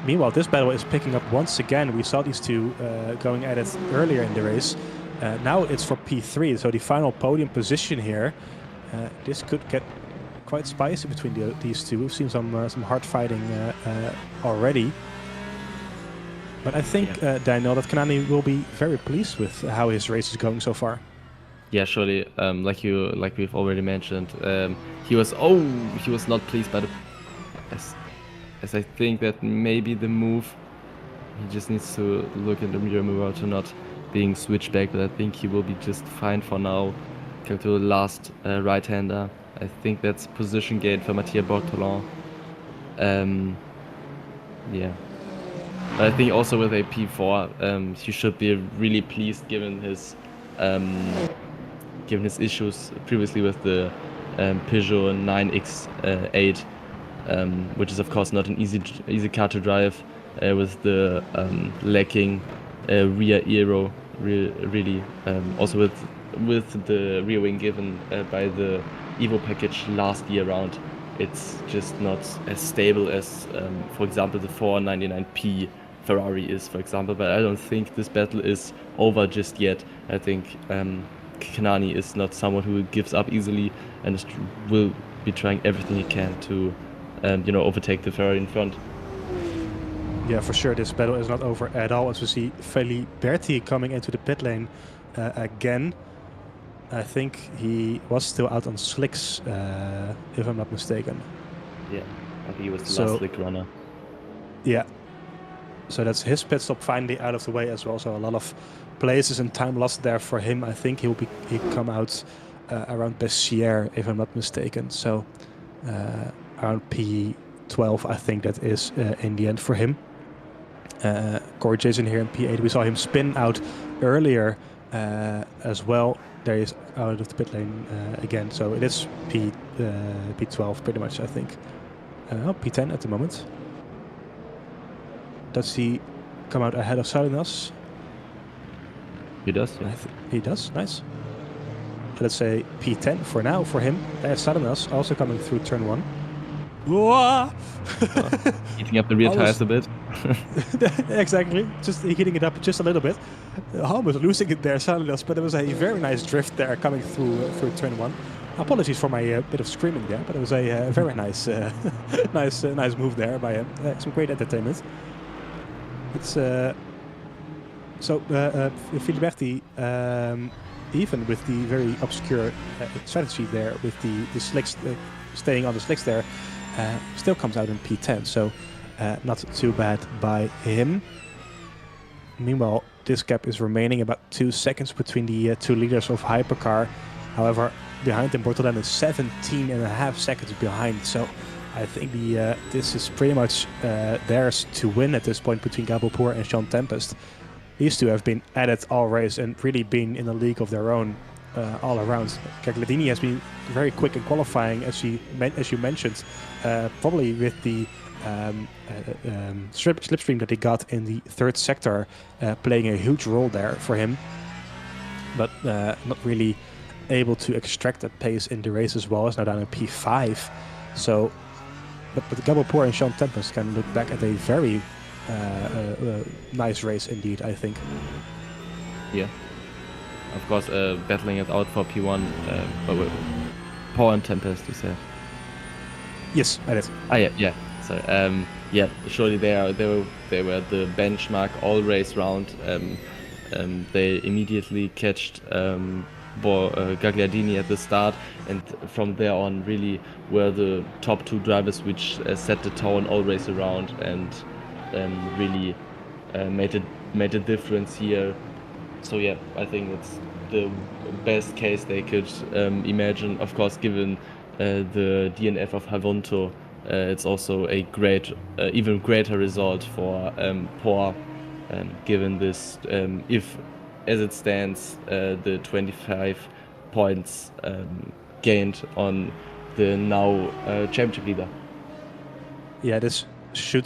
Meanwhile, this battle is picking up once again. We saw these two going at it earlier in the race. Now it's for P3, so the final podium position here. This could get quite spicy between these two. We've seen some hard fighting already. But I think, Daniel, that Kanani will be very pleased with how his race is going so far. Yeah, surely. Like we've already mentioned, he was not pleased by the. As I think that maybe the move, he just needs to look in the mirror move to not being switched back. But I think he will be just fine for now. Come to the last right-hander. I think that's position gain for Mattia Bortolin. Yeah. But I think also with a P4, he should be really pleased given his issues previously with the Peugeot 9X8, which is of course not an easy car to drive, with the lacking rear aero, really. Also with the rear wing given by the Evo package last year round, it's just not as stable as, for example, the 499P Ferrari is, for example. But I don't think this battle is over just yet. I think Kanani is not someone who gives up easily and will be trying everything he can to, overtake the Ferrari in front. Yeah, for sure. This battle is not over at all. As we see Feliberti coming into the pit lane again. I think he was still out on slicks, if I'm not mistaken. Yeah, I think he was the last slick runner. Yeah. So that's his pit stop finally out of the way as well. So a lot of places and time lost there for him. I think he'll come out around Bessières, if I'm not mistaken. So around P12, I think that is in the end for him. Corey Jason here in P8. We saw him spin out earlier as well. There he is out of the pit lane again. So it is P12 pretty much, I think. P10 at the moment. Does he come out ahead of Salinas? He does, yeah. He does, nice. Let's say P10 for now for him. There's Salinas also coming through turn 1. Heating up the rear tires a bit. Exactly, just heating it up just a little bit. Almost losing it there, Salinas, but it was a very nice drift there coming through turn 1. Apologies for my bit of screaming there, but it was a very nice, nice move there by him. Some great entertainment. It's so Filiberti, even with the very obscure strategy there, with the slicks staying on the slicks there, still comes out in P10. So not too bad by him. Meanwhile, this gap is remaining about 2 seconds between the two leaders of Hypercar. However, behind him, Bortolin is 17.5 seconds behind. So I think this is pretty much theirs to win at this point between Gabo Pour and Sean Tempest. these two have been at it all race and really been in a league of their own all around. Gagliardini has been very quick in qualifying, as you mentioned, probably with the slipstream that he got in the third sector playing a huge role there for him, but not really able to extract that pace in the race as well. Is now down in P5. So, but Gabelpoor and Sean Tempest can look back at a very nice race indeed, I think. Yeah, of course, battling it out for P1. Poor and Tempest, you said. Yes, I did. Ah, yeah. Sorry. Yeah, surely they were the benchmark all race round. They immediately catched Gagliardini at the start, and from there on really were the top two drivers which set the tone all race around, and really made a difference here. So yeah, I think it's the best case they could imagine. Of course, given the DNF of Havunto, it's also a great, even greater result for Poor, given this, if as it stands, the 25 points gained on the now championship leader. Yeah, this should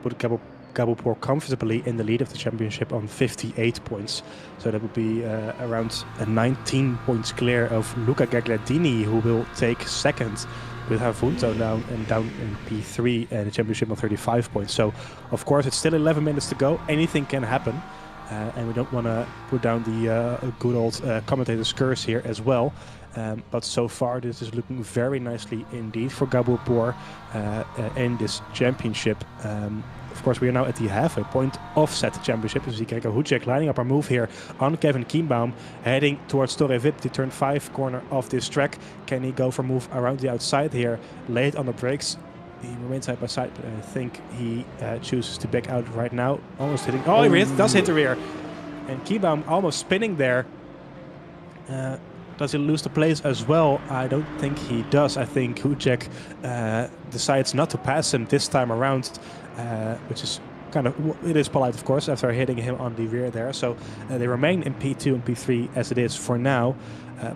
put Gabelpoor comfortably in the lead of the championship on 58 points. So that would be around 19 points clear of Luca Gagliardini, who will take second, with Havunto down in P3 and the championship on 35 points. So, of course, it's still 11 minutes to go. Anything can happen. And we don't want to put down the good old commentator's curse here as well. But so far, this is looking very nicely indeed for Gabelpoor in this championship. Of course, we are now at the halfway point of said championship. You see Gregor Hudek lining up our move here on Kevin Kienbaum, heading towards Torre Vip, the turn 5 corner of this track. Can he go for a move around the outside here, late on the brakes? He remains side by side, but I think he chooses to back out right now. Almost hitting. Oh, he does hit the rear. And Kienbaum almost spinning there. Does he lose the place as well? I don't think he does. I think Hudek decides not to pass him this time around, which is kind of, it is polite, of course, after hitting him on the rear there. So they remain in P2 and P3 as it is for now.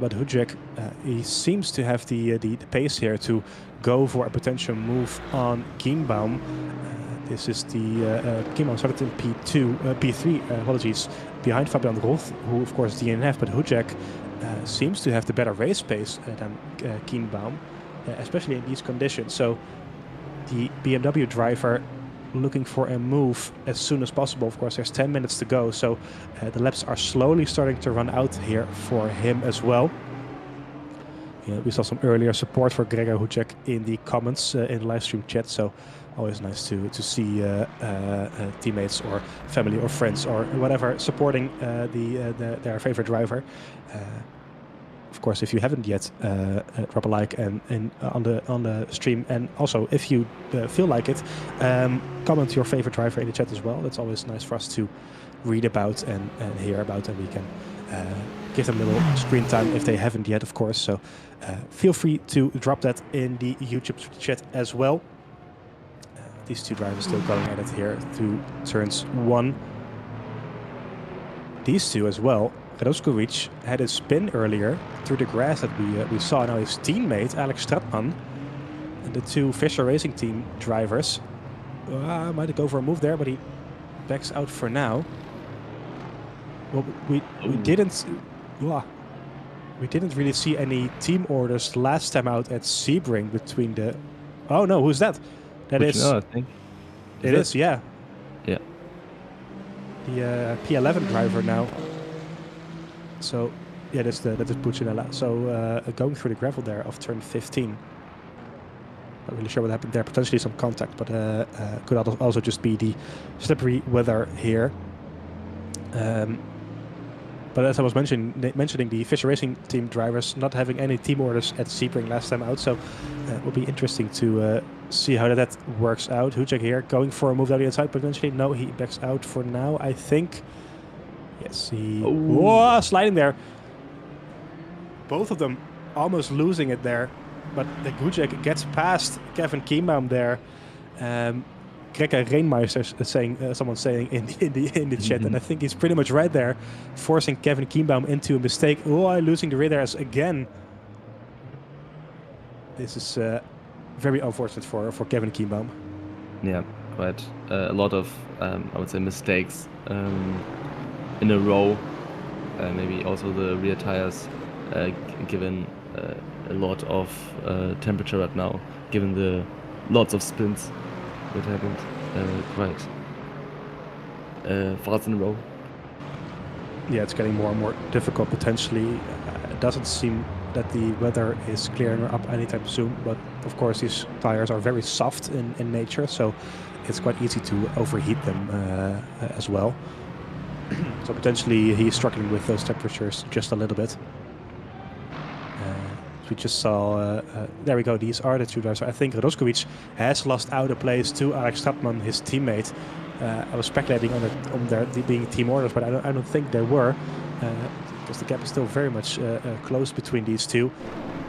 But Hudek, he seems to have the pace here to go for a potential move on Kienbaum. This is the Kienbaum started in P3, apologies, behind Fabian Roth, who of course DNF, but Hudek seems to have the better race pace than Kienbaum, especially in these conditions. So the BMW driver looking for a move as soon as possible. Of course, there's 10 minutes to go, so the laps are slowly starting to run out here for him as well. Yeah, we saw some earlier support for Gregor Hudek in the comments in the live stream chat, so always nice to see teammates or family or friends or whatever supporting their favorite driver. Of course, if you haven't yet, drop a like and on the stream, and also if you feel like it, comment your favorite driver in the chat as well. That's always nice for us to read about and hear about, and we can give them a little screen time if they haven't yet, of course. So feel free to drop that in the YouTube chat as well. These two drivers still going at it here through turns 1. These two as well. Radoskovic had a spin earlier through the grass that we saw. Now his teammate Alex Stratman and the two Fischer Racing Team drivers might go for a move there, but he backs out for now. Well, we didn't really see any team orders last time out at Sebring between the. Oh no, who's that? That is. I think. It is, yeah. Yeah. The P11 driver now. So, yeah, that is Puccinella. So, going through the gravel there of turn 15. Not really sure what happened there. Potentially some contact, but could also just be the slippery weather here. But as I was mentioning the Fischer Racing Team drivers not having any team orders at Sebring last time out, so it will be interesting to see how that works out. Hudek here going for a move down the inside, potentially. No, he backs out for now, I think. Yes, he... Whoa, sliding there. Both of them almost losing it there, but Hudek gets past Kevin Kienbaum there. Greka Reinmeister saying, someone saying in the chat, and I think he's pretty much right there, forcing Kevin Kienbaum into a mistake. Oh, losing the rear there again. This is very unfortunate for Kevin Kienbaum. Yeah, quite a lot of I would say mistakes in a row. Maybe also the rear tires given a lot of temperature right now, given the lots of spins that happened quite fast in a row. Yeah, it's getting more and more difficult potentially. It doesn't seem that the weather is clearing up anytime soon, but of course these tires are very soft in nature, so it's quite easy to overheat them as well. So potentially he's struggling with those temperatures just a little bit. We just saw, there we go, these are the two drivers. I think Roskovic has lost out a place to Alex Stadtman, his teammate. I was speculating on there being team orders, but I don't think there were, because the gap is still very much close between these two.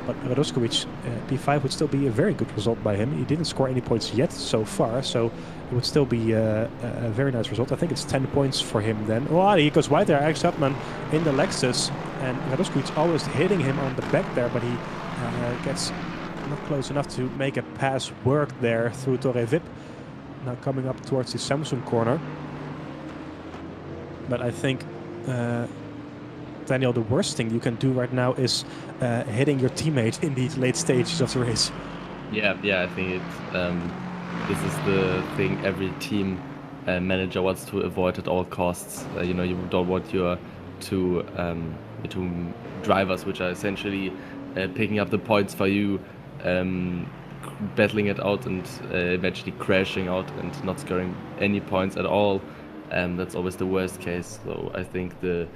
But Roskovic, P5 would still be a very good result by him. He didn't score any points yet so far, so it would still be a very nice result. I think it's 10 points for him then. Oh, he goes wide there, Alex Stadtman in the Lexus, and Roskovic always hitting him on the back there, but he gets not close enough to make a pass work there through Torre Vip. Now coming up towards the Samsung corner. But I think, Daniel, the worst thing you can do right now is hitting your teammate in these late stages of the race. Yeah, I think this is the thing every team manager wants to avoid at all costs. You know, you don't want your two drivers, which are essentially picking up the points for you, battling it out and eventually crashing out and not scoring any points at all. That's always the worst case. So I think the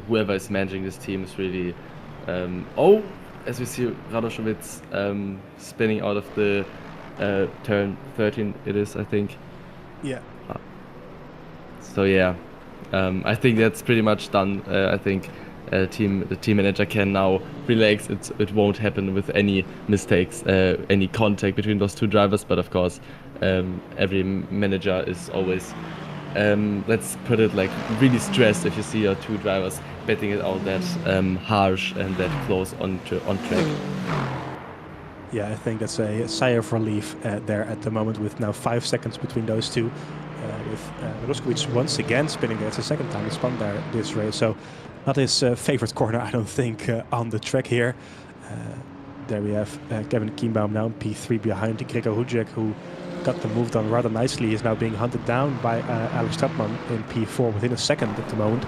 whoever is managing this team is really as we see Radošovic spinning out of the turn 13 it is, I think. Yeah. So yeah, I think that's pretty much done. I think the team manager can now relax. It won't happen with any mistakes, any contact between those two drivers, but of course every manager is always let's put it like really stressed if you see your two drivers betting it out that harsh and that close on track. Yeah, I think that's a sigh of relief there at the moment, with now 5 seconds between those two. With Roskovic once again spinning there. It's the second time he spun there this race, so not his favorite corner, I don't think, on the track here. There we have Kevin Kienbaum now in P3 behind Gregor Hudjek, who got the move done rather nicely. Is now being hunted down by Alex Stadtman in P4 within a second at the moment.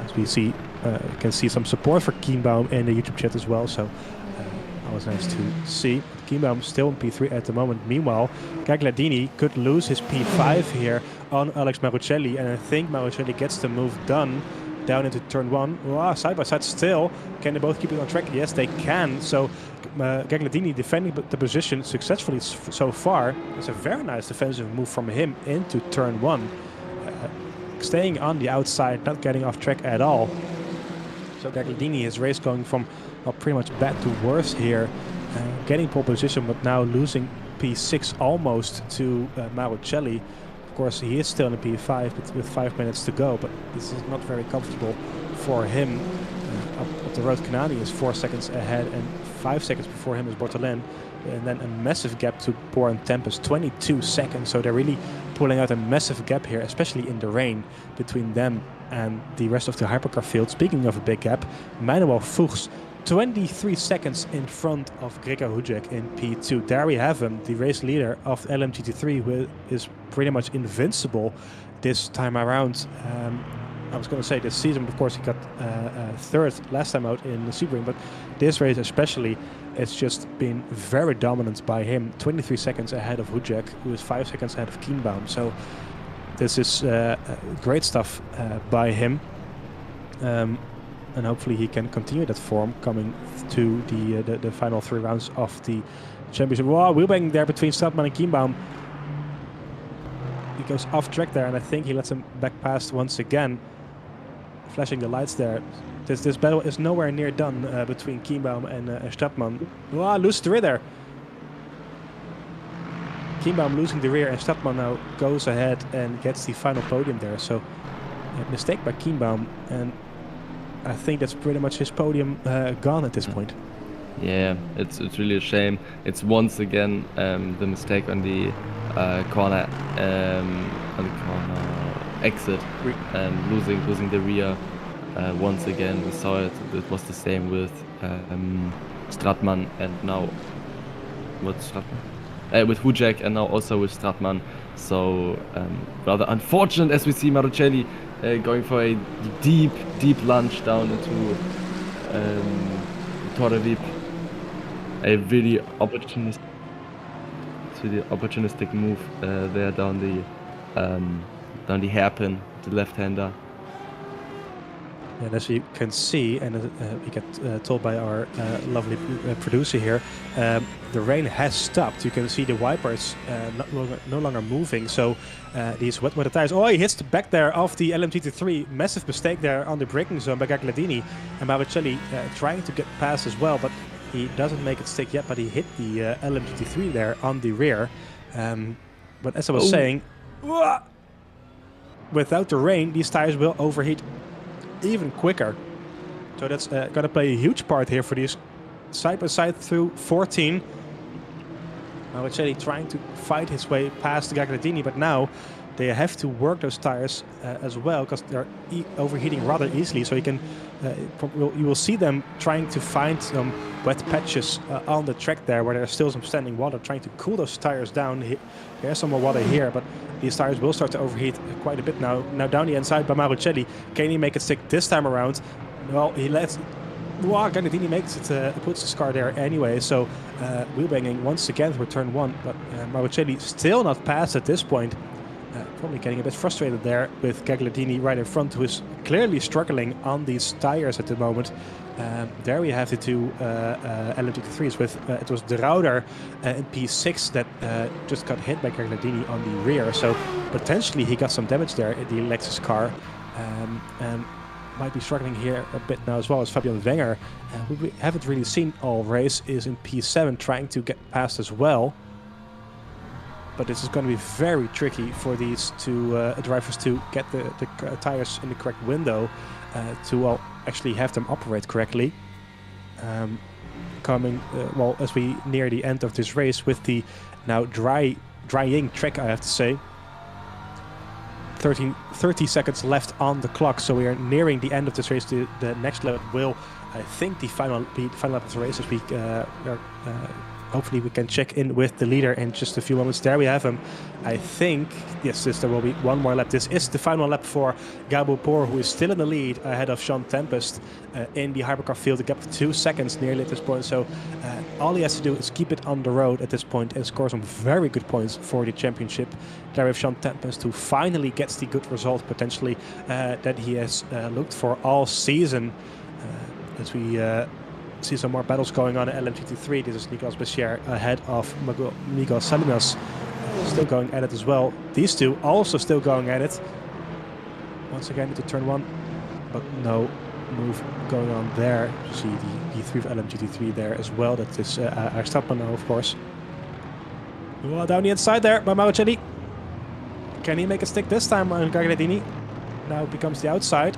As we see, can see some support for Kienbaum in the YouTube chat as well, so that was nice to see. Kienbaum still in P3 at the moment. Meanwhile, Gagliardini could lose his P5 here on Alex Marucelli, and I think Marucelli gets the move done down into turn 1. Wow, side by side still. Can they both keep it on track? Yes, they can. So Gagliardini defending the position successfully so far. It's a very nice defensive move from him into turn 1. Staying on the outside, not getting off track at all. So Gagliardini, his race going from pretty much bad to worse here. Getting pole position, but now losing P6 almost to Marucelli. Of course, he is still in P5 with 5 minutes to go, but this is not very comfortable for him. Up the road, Kanani is 4 seconds ahead, and 5 seconds before him is Bortolin. And then a massive gap to Poor and Tempest, 22 seconds. So they're really pulling out a massive gap here, especially in the rain, between them and the rest of the hypercar field. Speaking of a big gap, Manuel Fuchs, 23 seconds in front of Gregor Hudjek in P2. There we have him, the race leader of LMGT3, who is pretty much invincible this time around. I was going to say this season, of course, he got third last time out in the Sebring, but this race especially, it's just been very dominant by him. 23 seconds ahead of Hudjek, who is 5 seconds ahead of Kienbaum. So this is great stuff by him. And hopefully he can continue that form coming to the final 3 rounds of the championship. Wow, wheelbanging there between Stadtman and Kienbaum. He goes off track there, and I think he lets him back past once again. Flashing the lights there. This battle is nowhere near done between Kienbaum and Stadtman. Wow, lose the rear there. Kienbaum losing the rear, and Stadtmann now goes ahead and gets the final podium there. So a mistake by Kienbaum, and I think that's pretty much his podium gone at this point. Yeah, it's really a shame. It's once again the mistake on the corner exit, losing the rear. Once again, we saw it. It was the same with Stratmann, and now with Stratmann, with Hujek, and now also with Stratmann. So rather unfortunate, as we see Marucelli going for a deep lunge down into Torrevip. A really opportunistic move there down the hairpin, the left-hander. And as you can see, and we get told by our lovely producer here, the rain has stopped. You can see the wipers no longer moving. So these wet weather tires. Oh, he hits the back there of the LMGT3. Massive mistake there on the braking zone by Gagliardini. And Marucelli trying to get past as well, but he doesn't make it stick yet. But he hit the LMGT3 there on the rear. But as I was saying, without the rain, these tires will overheat even quicker. So that's going to play a huge part here for these side by side through 14. Marucelli trying to fight his way past Gagliardini, but now they have to work those tires as well, because they're overheating rather easily. So you can, you will see them trying to find some wet patches on the track there, where there's still some standing water, trying to cool those tires down. There's some more water here, but these tires will start to overheat quite a bit now. Now down the inside by Marucelli. Can he make it stick this time around? Well, he lets. Gagliardini makes it, puts his car there anyway. So wheel banging once again for turn 1, but Marucelli still not past at this point. Probably getting a bit frustrated there with Gagliardini right in front, who is clearly struggling on these tires at the moment. There we have the two LMGT3s with, it was De Rauder in P6 that just got hit by Gagliardini on the rear. So potentially he got some damage there in the Lexus car. And might be struggling here a bit now as well as Fabian Wenger, who we haven't really seen all race, is in P7 trying to get past as well. But this is going to be very tricky for these two drivers to get the tires in the correct window to actually have them operate correctly. Well, as we near the end of this race with the now drying track, I have to say. 30 seconds left on the clock, so we are nearing the end of this race. The next lap will, I think, the final lap of the race, as we hopefully we can check in with the leader in just a few moments. There we have him. I think, yes, there will be one more lap. This is the final lap for Gabo Poor, who is still in the lead ahead of Sean Tempest in the hypercar field. A gap of 2 seconds nearly at this point. So all he has to do is keep it on the road at this point and score some very good points for the championship. There we have Sean Tempest, who finally gets the good result potentially that he has looked for all season. As we see some more battles going on at LMGT3. This is Nicolas Bessier ahead of Miguel Salinas, still going at it as well. These two also still going at it. Once again into turn 1, but no move going on there. You see the E3 of LMGT3 there as well. That is Stadtmann now, of course. Well, down the inside there by Marucelli. Can he make it stick this time on Gagliardini? Now it becomes the outside.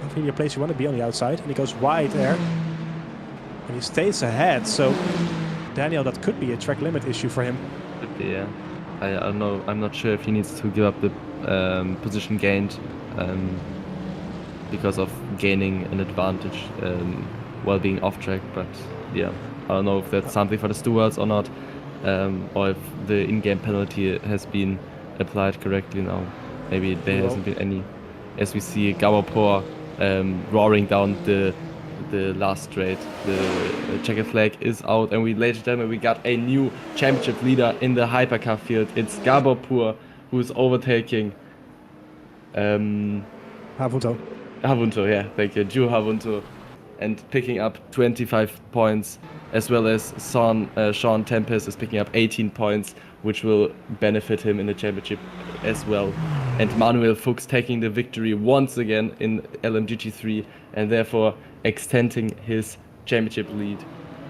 Not really a place you want to be on the outside, and he goes wide there. And he stays ahead, so Daniel, that could be a track limit issue for him. Could be, yeah. I don't know. I'm not sure if he needs to give up the position gained because of gaining an advantage while being off track. But yeah, I don't know if that's something for the stewards or not, or if the in-game penalty has been applied correctly now. Maybe there hasn't been any, as we see Gabapor roaring down the last straight. The checkered flag is out, and ladies and gentlemen, we got a new championship leader in the hypercar field. It's Gabapor, who is overtaking Havunto, yeah, thank you, Ju Havunto, and picking up 25 points, as well as Sean Tempest is picking up 18 points, which will benefit him in the championship as well. And Manuel Fuchs taking the victory once again in LMGT3, and therefore extending his championship lead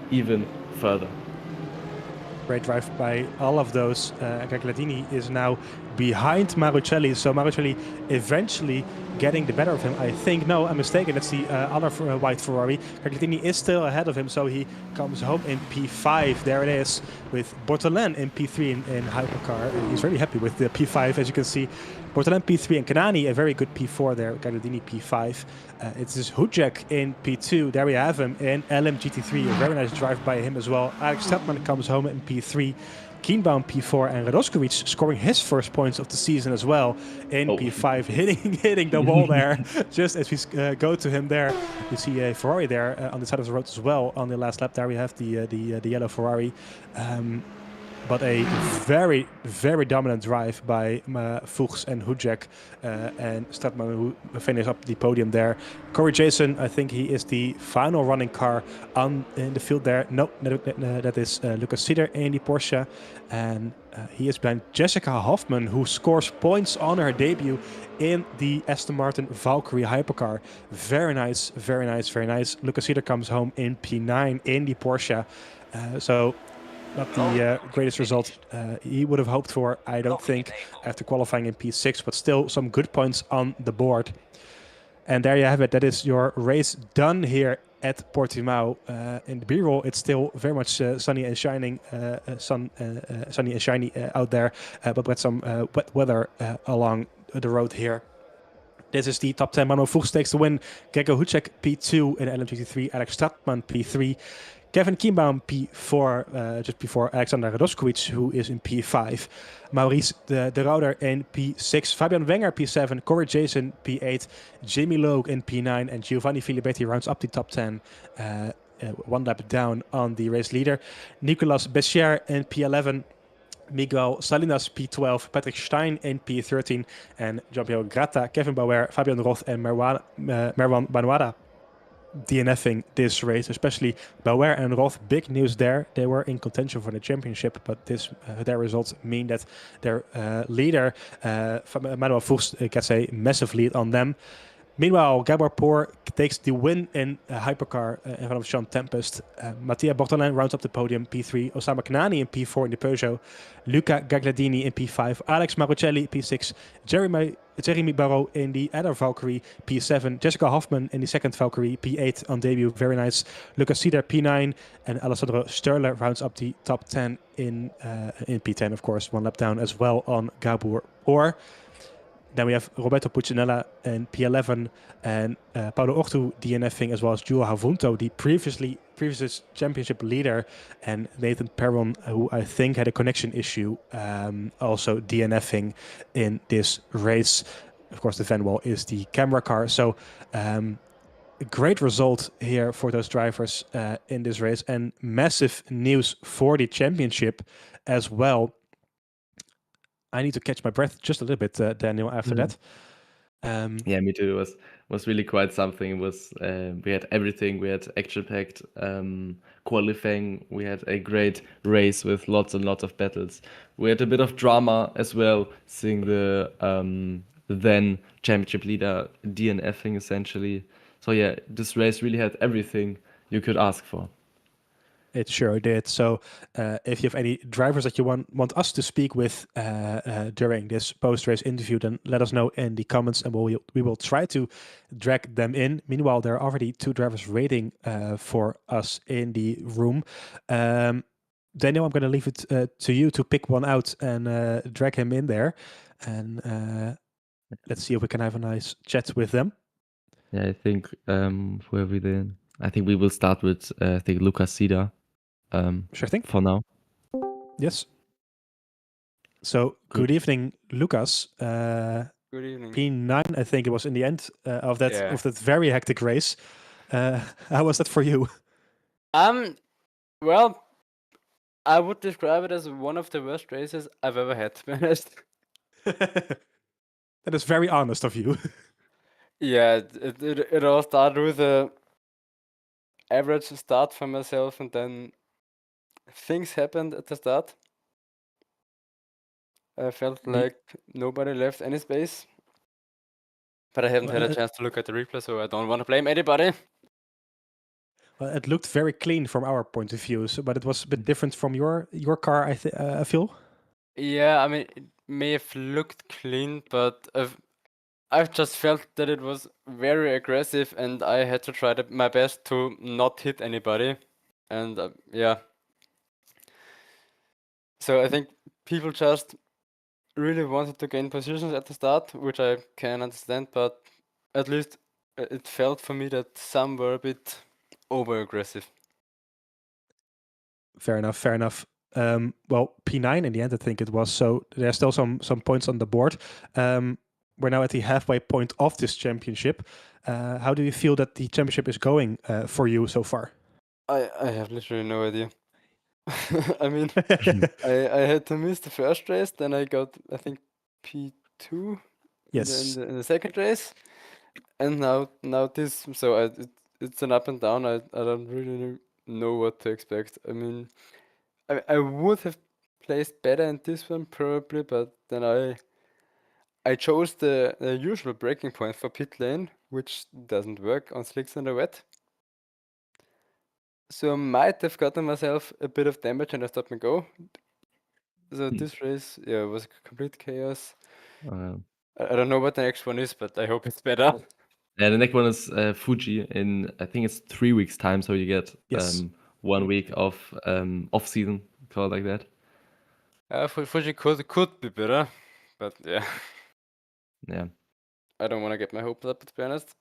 even further. Great drive by all of those. Gagliardini is now behind Marucelli, so Marucelli eventually getting the better of him, I think. No, I'm mistaken. That's the other white Ferrari. Gagliardini is still ahead of him, so he comes home in P5. There it is, with Bortolin in P3 in hypercar. He's very happy with the P5, as you can see. Bortolin P3 and Kanani, a very good P4 there. Gagliardini P5. It's this Hujek in P2. There we have him in LMGT3. A very nice drive by him as well. Alex Stadtman comes home in P3. Kienbaum P4 and Radoskovic scoring his first points of the season as well in P5, hitting the wall there. Just as we go to him there, you see a Ferrari there on the side of the road as well. On the last lap there we have the yellow Ferrari. But a very, very dominant drive by Fuchs and Hujek and Stadtman, who finish up the podium there. Corey Jason, I think he is the final running car in the field there. No, that is Lucas Sieder in the Porsche. And he is behind Jessica Hoffman, who scores points on her debut in the Aston Martin Valkyrie hypercar. Very nice, very nice, very nice. Lucas Sieder comes home in P9 in the Porsche. So not the greatest result he would have hoped for, I don't think, after qualifying in P6, but still some good points on the board. And there you have it. That is your race done here at Portimão. In the B-roll, it's still very much sunny and shining, sunny and shiny out there, but with some wet weather along the road here. This is the top 10. Manuel Fuchs takes the win. Gregor Hujek P2 in LMGT3. Alex Stadtman P3. Kevin Kienbaum P4, just before Alexander Radoskovic, who is in P5. Maurice de Rauder in P6. Fabian Wenger P7. Corey Jason P8. Jamie Logue in P9. And Giovanni Filibetti rounds up the top 10. One lap down on the race leader. Nicolas Bessier in P11. Miguel Salinas P12, Patrick Stein in P13, and Giampiero Gratta, Kevin Bauer, Fabian Roth, and Merwan Banuada DNFing this race, especially Bauer and Roth. Big news there. They were in contention for the championship, but their results mean that their leader, Manuel Fuchs, gets a massive lead on them. Meanwhile, Gabor Poor takes the win in hypercar in front of Sean Tempest. Mattia Bortolin rounds up the podium, P3. Osama Kanani in P4 in the Peugeot. Luca Gagliardini in P5. Alex Marucelli, P6. Jeremy Barrault in the other Valkyrie, P7. Jessica Hoffman in the second Valkyrie, P8 on debut. Very nice. Lucas Sieder, P9. And Alessandro Sterler rounds up the top 10 in P10, of course. One lap down as well on Gabor Poor. Then we have Roberto Puccinella in P11 and Paulo Ortu DNFing, as well as Joao Havunto, the previous championship leader, and Nathan Perron, who I think had a connection issue, also DNFing in this race. Of course, the Vanwall is the camera car. So a great result here for those drivers in this race, and massive news for the championship as well. I need to catch my breath just a little bit, Daniel, after that. Yeah, me too. It was really quite something. It was we had everything. We had action-packed qualifying. We had a great race with lots and lots of battles. We had a bit of drama as well, seeing the then championship leader DNFing essentially. So yeah, this race really had everything you could ask for. It sure did. So if you have any drivers that you want us to speak with during this post-race interview, then let us know in the comments, and we will try to drag them in. Meanwhile, there are already 2 drivers waiting for us in the room. Daniel, I'm going to leave it to you to pick one out and drag him in there. And let's see if we can have a nice chat with them. Yeah, I think where we then. I think we will start with I think Lucas Sieder. Sure thing. For now. Yes. So good evening, Lucas. Good evening. P9, I think it was in the end of that very hectic race. How was that for you? Well, I would describe it as one of the worst races I've ever had, to be honest. That is very honest of you. Yeah, it all started with a average start for myself, and then things happened at the start. I felt like nobody left any space, but I haven't had a chance to look at the replay, so I don't want to blame anybody. It looked very clean from our point of view, but it was a bit different from your car, I feel. Yeah, I mean, it may have looked clean, but I've just felt that it was very aggressive, and I had to try my best to not hit anybody. And yeah, so I think people just really wanted to gain positions at the start, which I can understand, but at least it felt for me that some were a bit over aggressive. Fair enough. Fair enough. Well, P9 in the end, I think it was. So there's still some points on the board. We're now at the halfway point of this championship. How do you feel that the championship is going for you so far? I have literally no idea. I mean, I had to miss the first race, then I got, I think, P2 Yes. in the second race, and now this. So it's an up and down. I don't really know what to expect. I mean, I would have placed better in this one probably, but then I chose the usual braking point for pit lane, which doesn't work on slicks and the wet. So I might have gotten myself a bit of damage in a stop and go. So this race, yeah, was complete chaos. I don't know what the next one is, but I hope it's better. Yeah, the next one is Fuji in, I think it's 3 weeks time, so you get Yes. 1 week of off season, call it like that. Fuji could be better, but yeah, Yeah. I don't want to get my hopes up, to be honest.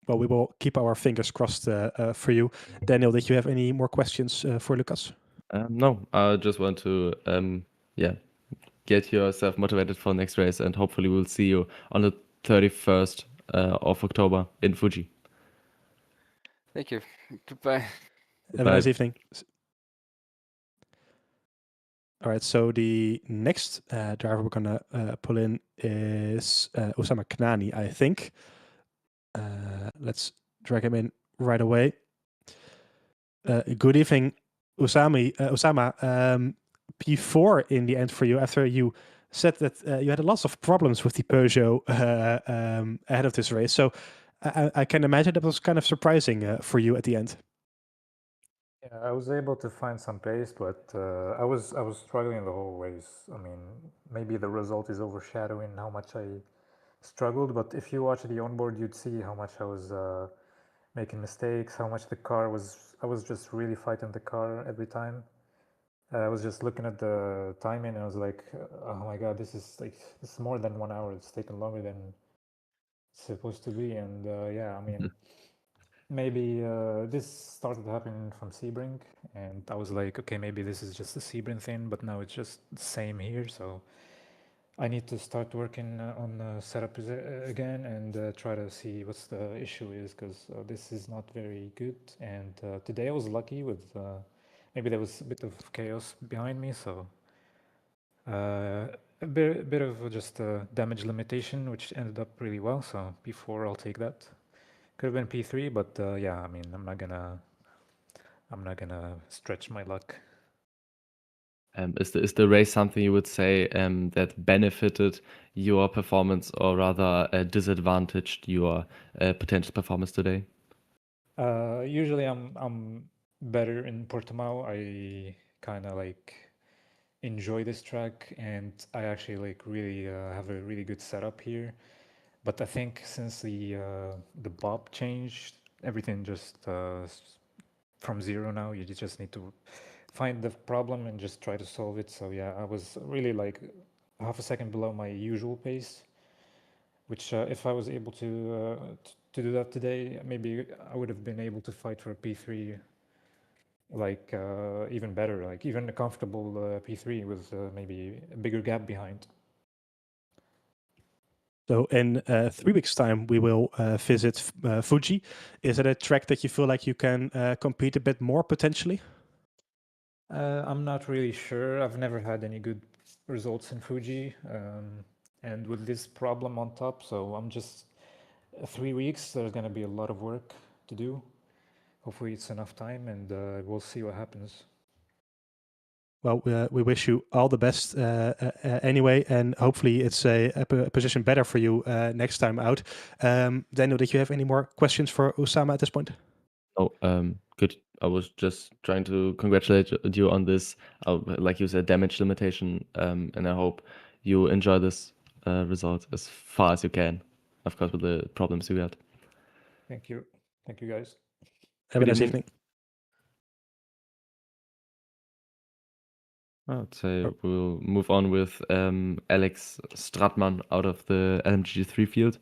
Well, we will keep our fingers crossed for you. Daniel, did you have any more questions for Lucas? No, I just want to yeah, get yourself motivated for next race, and hopefully we'll see you on the 31st of October in Fuji. Thank you. Goodbye. Have a nice evening. All right, so the next driver we're gonna pull in is Osama Knani, I think. Let's drag him in right away. Good evening, Osama. P4 in the end for you after you said that you had lots of problems with the Peugeot ahead of this race. So I can imagine that was kind of surprising for you at the end. Yeah, I was able to find some pace, but I was struggling the whole race. I mean, maybe the result is overshadowing how much I struggled, but if you watch the onboard, you'd see how much I was making mistakes, how much the car was. I was just really fighting the car every time. I was just looking at the timing, and I was like, "Oh my God, this is more than 1 hour. It's taken longer than it's supposed to be." And yeah, I mean. Maybe this started happening from Sebring, and I was like, okay, maybe this is just a Sebring thing, but now it's just the same here. So I need to start working on the setup again and try to see what's the issue is, because this is not very good. And today I was lucky with maybe there was a bit of chaos behind me, so a bit of just damage limitation, which ended up really well. So P4, I'll take that. Could have been P3, but yeah, I mean, I'm not gonna stretch my luck. Is the race something you would say that benefited your performance, or rather disadvantaged your potential performance today? Usually I'm better in Portimão. I kind of like enjoy this track, and I actually like really have a really good setup here. But I think since the bob changed, everything just from zero now. You just need to find the problem and just try to solve it. So yeah, I was really like half a second below my usual pace, which if I was able to do that today, maybe I would have been able to fight for a P3 like even better, like even a comfortable P3 with maybe a bigger gap behind. So in 3 weeks' time, we will visit Fuji. Is it a track that you feel like you can compete a bit more potentially? I'm not really sure. I've never had any good results in Fuji, and with this problem on top, so I'm just 3 weeks. There's gonna be a lot of work to do. Hopefully, it's enough time, and we'll see what happens. Well, we wish you all the best anyway, and hopefully it's a position better for you next time out. Daniel, did you have any more questions for Osama at this point? Oh, good. I was just trying to congratulate you on this, like you said, damage limitation, and I hope you enjoy this result as far as you can, of course, with the problems you got. Thank you. Thank you, guys. Have a Good nice evening. evening. I'd say Oh. we'll move on with Alex Stratman out of the LMG3 field.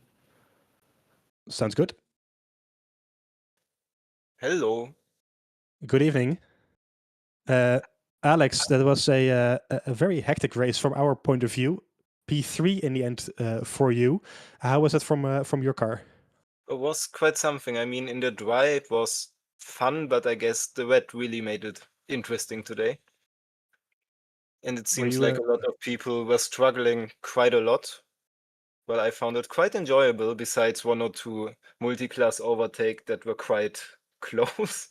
Sounds good. Hello. Good evening. Alex, that was a very hectic race from our point of view. P3 in the end for you. How was it from your car? It was quite something. I mean, in the dry it was fun, but I guess the wet really made it interesting today. And it seems you, like a lot of people were struggling quite a lot. Well, I found it quite enjoyable, besides one or two multi-class overtake that were quite close.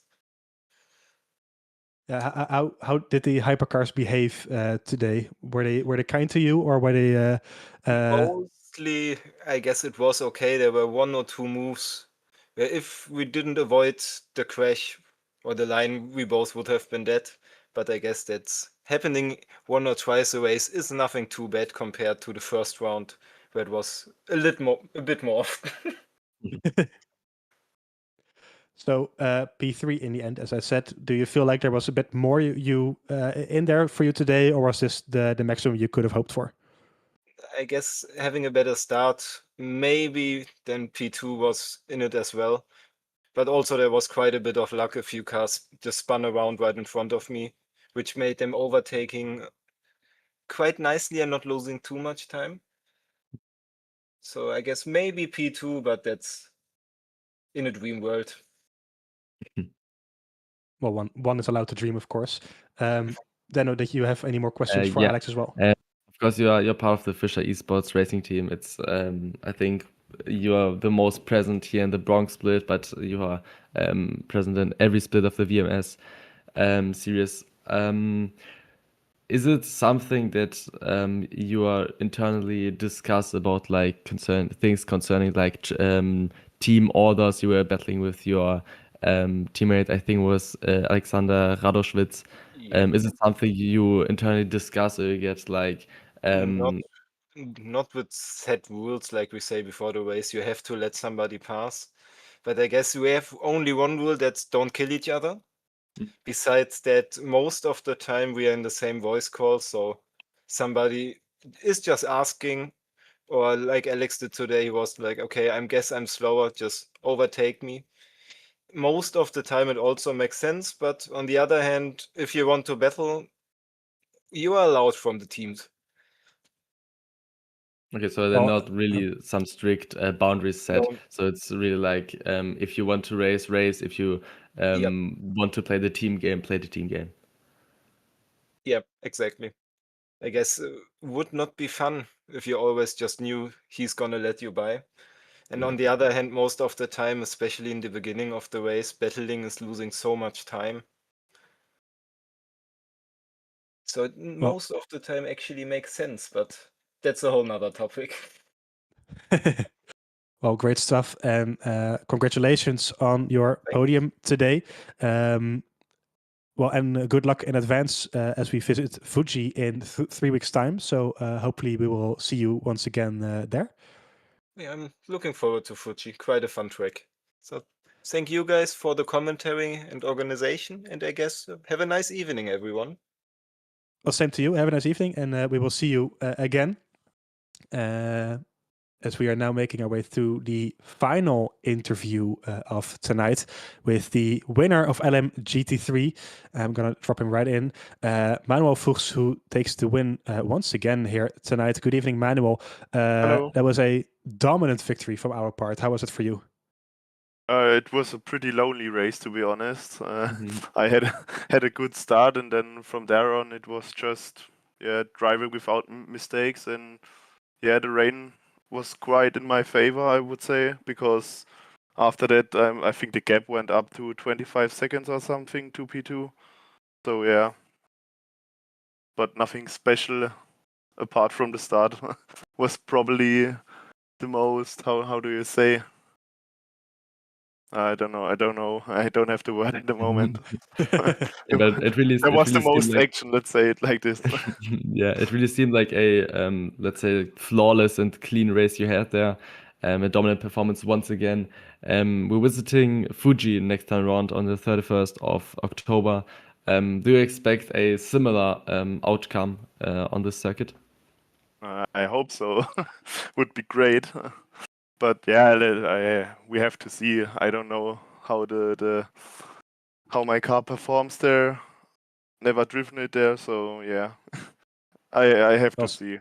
How did the hypercars behave today? Were they kind to you, or were they? Mostly, I guess it was okay. There were one or two moves where if we didn't avoid the crash or the line, we both would have been dead. But I guess that's happening one or twice a race is nothing too bad compared to the first round, where it was a bit more often. So P3 in the end, as I said, do you feel like there was a bit more you in there for you today, or was this the maximum you could have hoped for? I guess having a better start, maybe then P2 was in it as well. But also there was quite a bit of luck. A few cars just spun around right in front of me, which made them overtaking quite nicely and not losing too much time. So I guess maybe P2, but that's in a dream world. Well, one is allowed to dream, of course. Dano, did you have any more questions for Yeah. Alex as well? Of course, you're part of the Fischer Esports racing team. It's I think you are the most present here in the Bronx split, but you are present in every split of the VMS series. Is it something that you are internally discuss about, like things concerning like team orders? You were battling with your teammate, I think it was Alexander Radoschwitz. Is it something you internally discuss, or you get like Not with set rules like we say before the race. You have to let somebody pass. But I guess we have only one rule, that's don't kill each other. Besides that, most of the time we are in the same voice call, so somebody is just asking, or like Alex did today, he was like, okay, I guess I'm slower, just overtake me. Most of the time it also makes sense, but on the other hand, if you want to battle, you are allowed from the teams. Okay, so they're not really some strict boundaries set. No. So it's really like if you want to race, race. If you want to play the team game, play the team game. Yeah, exactly. I guess would not be fun if you always just knew he's gonna let you by. And on the other hand, most of the time, especially in the beginning of the race, battling is losing so much time. So most of the time actually makes sense, but that's a whole nother topic. Well, great stuff, and congratulations on your podium today. Well, and good luck in advance as we visit Fuji in 3 weeks' time. So hopefully we will see you once again there. Yeah, I'm looking forward to Fuji. Quite a fun track. So thank you guys for the commentary and organization, and I guess have a nice evening, everyone. Well, same to you. Have a nice evening, and we will see you again. As we are now making our way through the final interview of tonight with the winner of LM GT3. I'm going to drop him right in. Manuel Fuchs, who takes the win once again here tonight. Good evening, Manuel. Hello. That was a dominant victory from our part. How was it for you? It was a pretty lonely race, to be honest. I had a good start, and then from there on, it was just driving without mistakes. And the rain was quite in my favor, I would say, because after that, I think the gap went up to 25 seconds or something to P2. So yeah, but nothing special apart from the start. Was probably the most, how do you say, I don't know. I don't have the word at the moment. But it really There was the seemed most like action, let's say it like this. yeah, it really seemed like a let's say flawless and clean race you had there. A dominant performance once again. We're visiting Fuji next time around on the 31st of October. Do you expect a similar outcome on this circuit? I hope so. Would be great. But yeah, we have to see. I don't know how how my car performs there. Never driven it there, so yeah. I have to Well, see.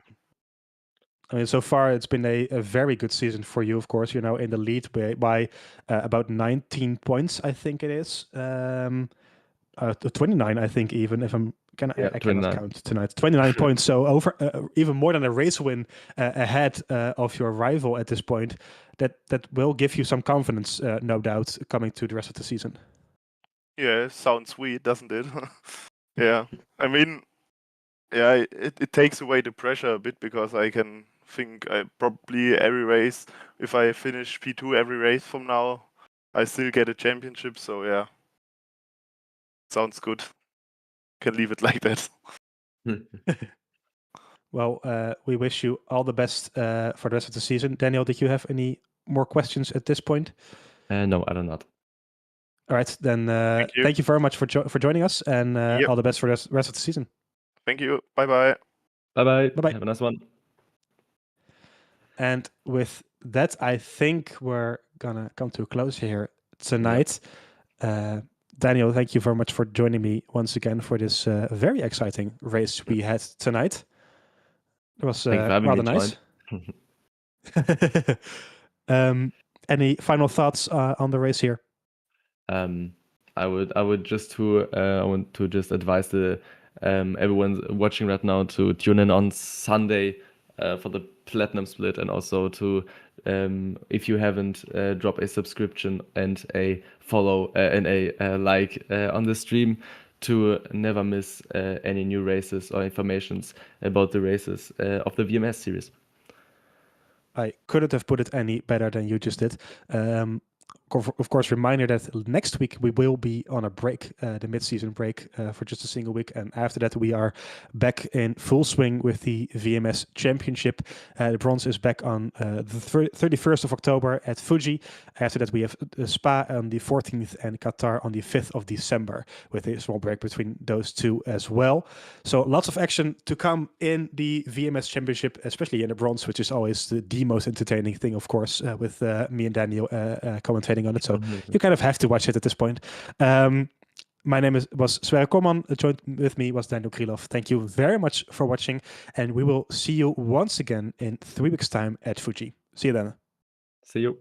I mean, so far it's been a very good season for you. Of course, you're now in the lead by about 19 points, I think it is. 29, I think, even if I cannot 29. count tonight. 29 points, so over even more than a race win ahead of your rival at this point. That will give you some confidence, no doubt, coming to the rest of the season. Yeah, sounds sweet, doesn't it? Yeah. I mean, yeah, it takes away the pressure a bit because I can think I probably every race, if I finish P2 every race from now, I still get a championship. So yeah, sounds good. Can leave it like that. Well, we wish you all the best for the rest of the season. Daniel, did you have any more questions at this point? No, I do not. All right, then you. thank you very much for joining us, and Yep. all the best for the rest of the season. Thank you. Bye bye. Bye-bye. Bye-bye. Have a nice one. And with that, I think we're gonna come to a close here tonight. Daniel, thank you very much for joining me once again for this very exciting race we had tonight. It was Thanks for having rather me, nice. Any final thoughts on the race here? I would just I want to just advise the everyone watching right now to tune in on Sunday for the platinum split, and also to if you haven't drop a subscription and a follow and a like on the stream to never miss any new races or informations about the races of the VMS series. I couldn't have put it any better than you just did. Of course, reminder that next week we will be on a break, the mid-season break for just a single week. And after that, we are back in full swing with the VMS Championship. The bronze is back on the 31st of October at Fuji. After that, we have Spa on the 14th and Qatar on the 5th of December, with a small break between those two as well. So lots of action to come in the VMS Championship, especially in the bronze, which is always the most entertaining thing, of course, with me and Daniel commentating on it. So you kind of have to watch it at this point. My name was Sverre Koman. Joined with me was Daniel Krylov. Thank you very much for watching, and we will see you once again in 3 weeks' time at Fuji. See you then. See you.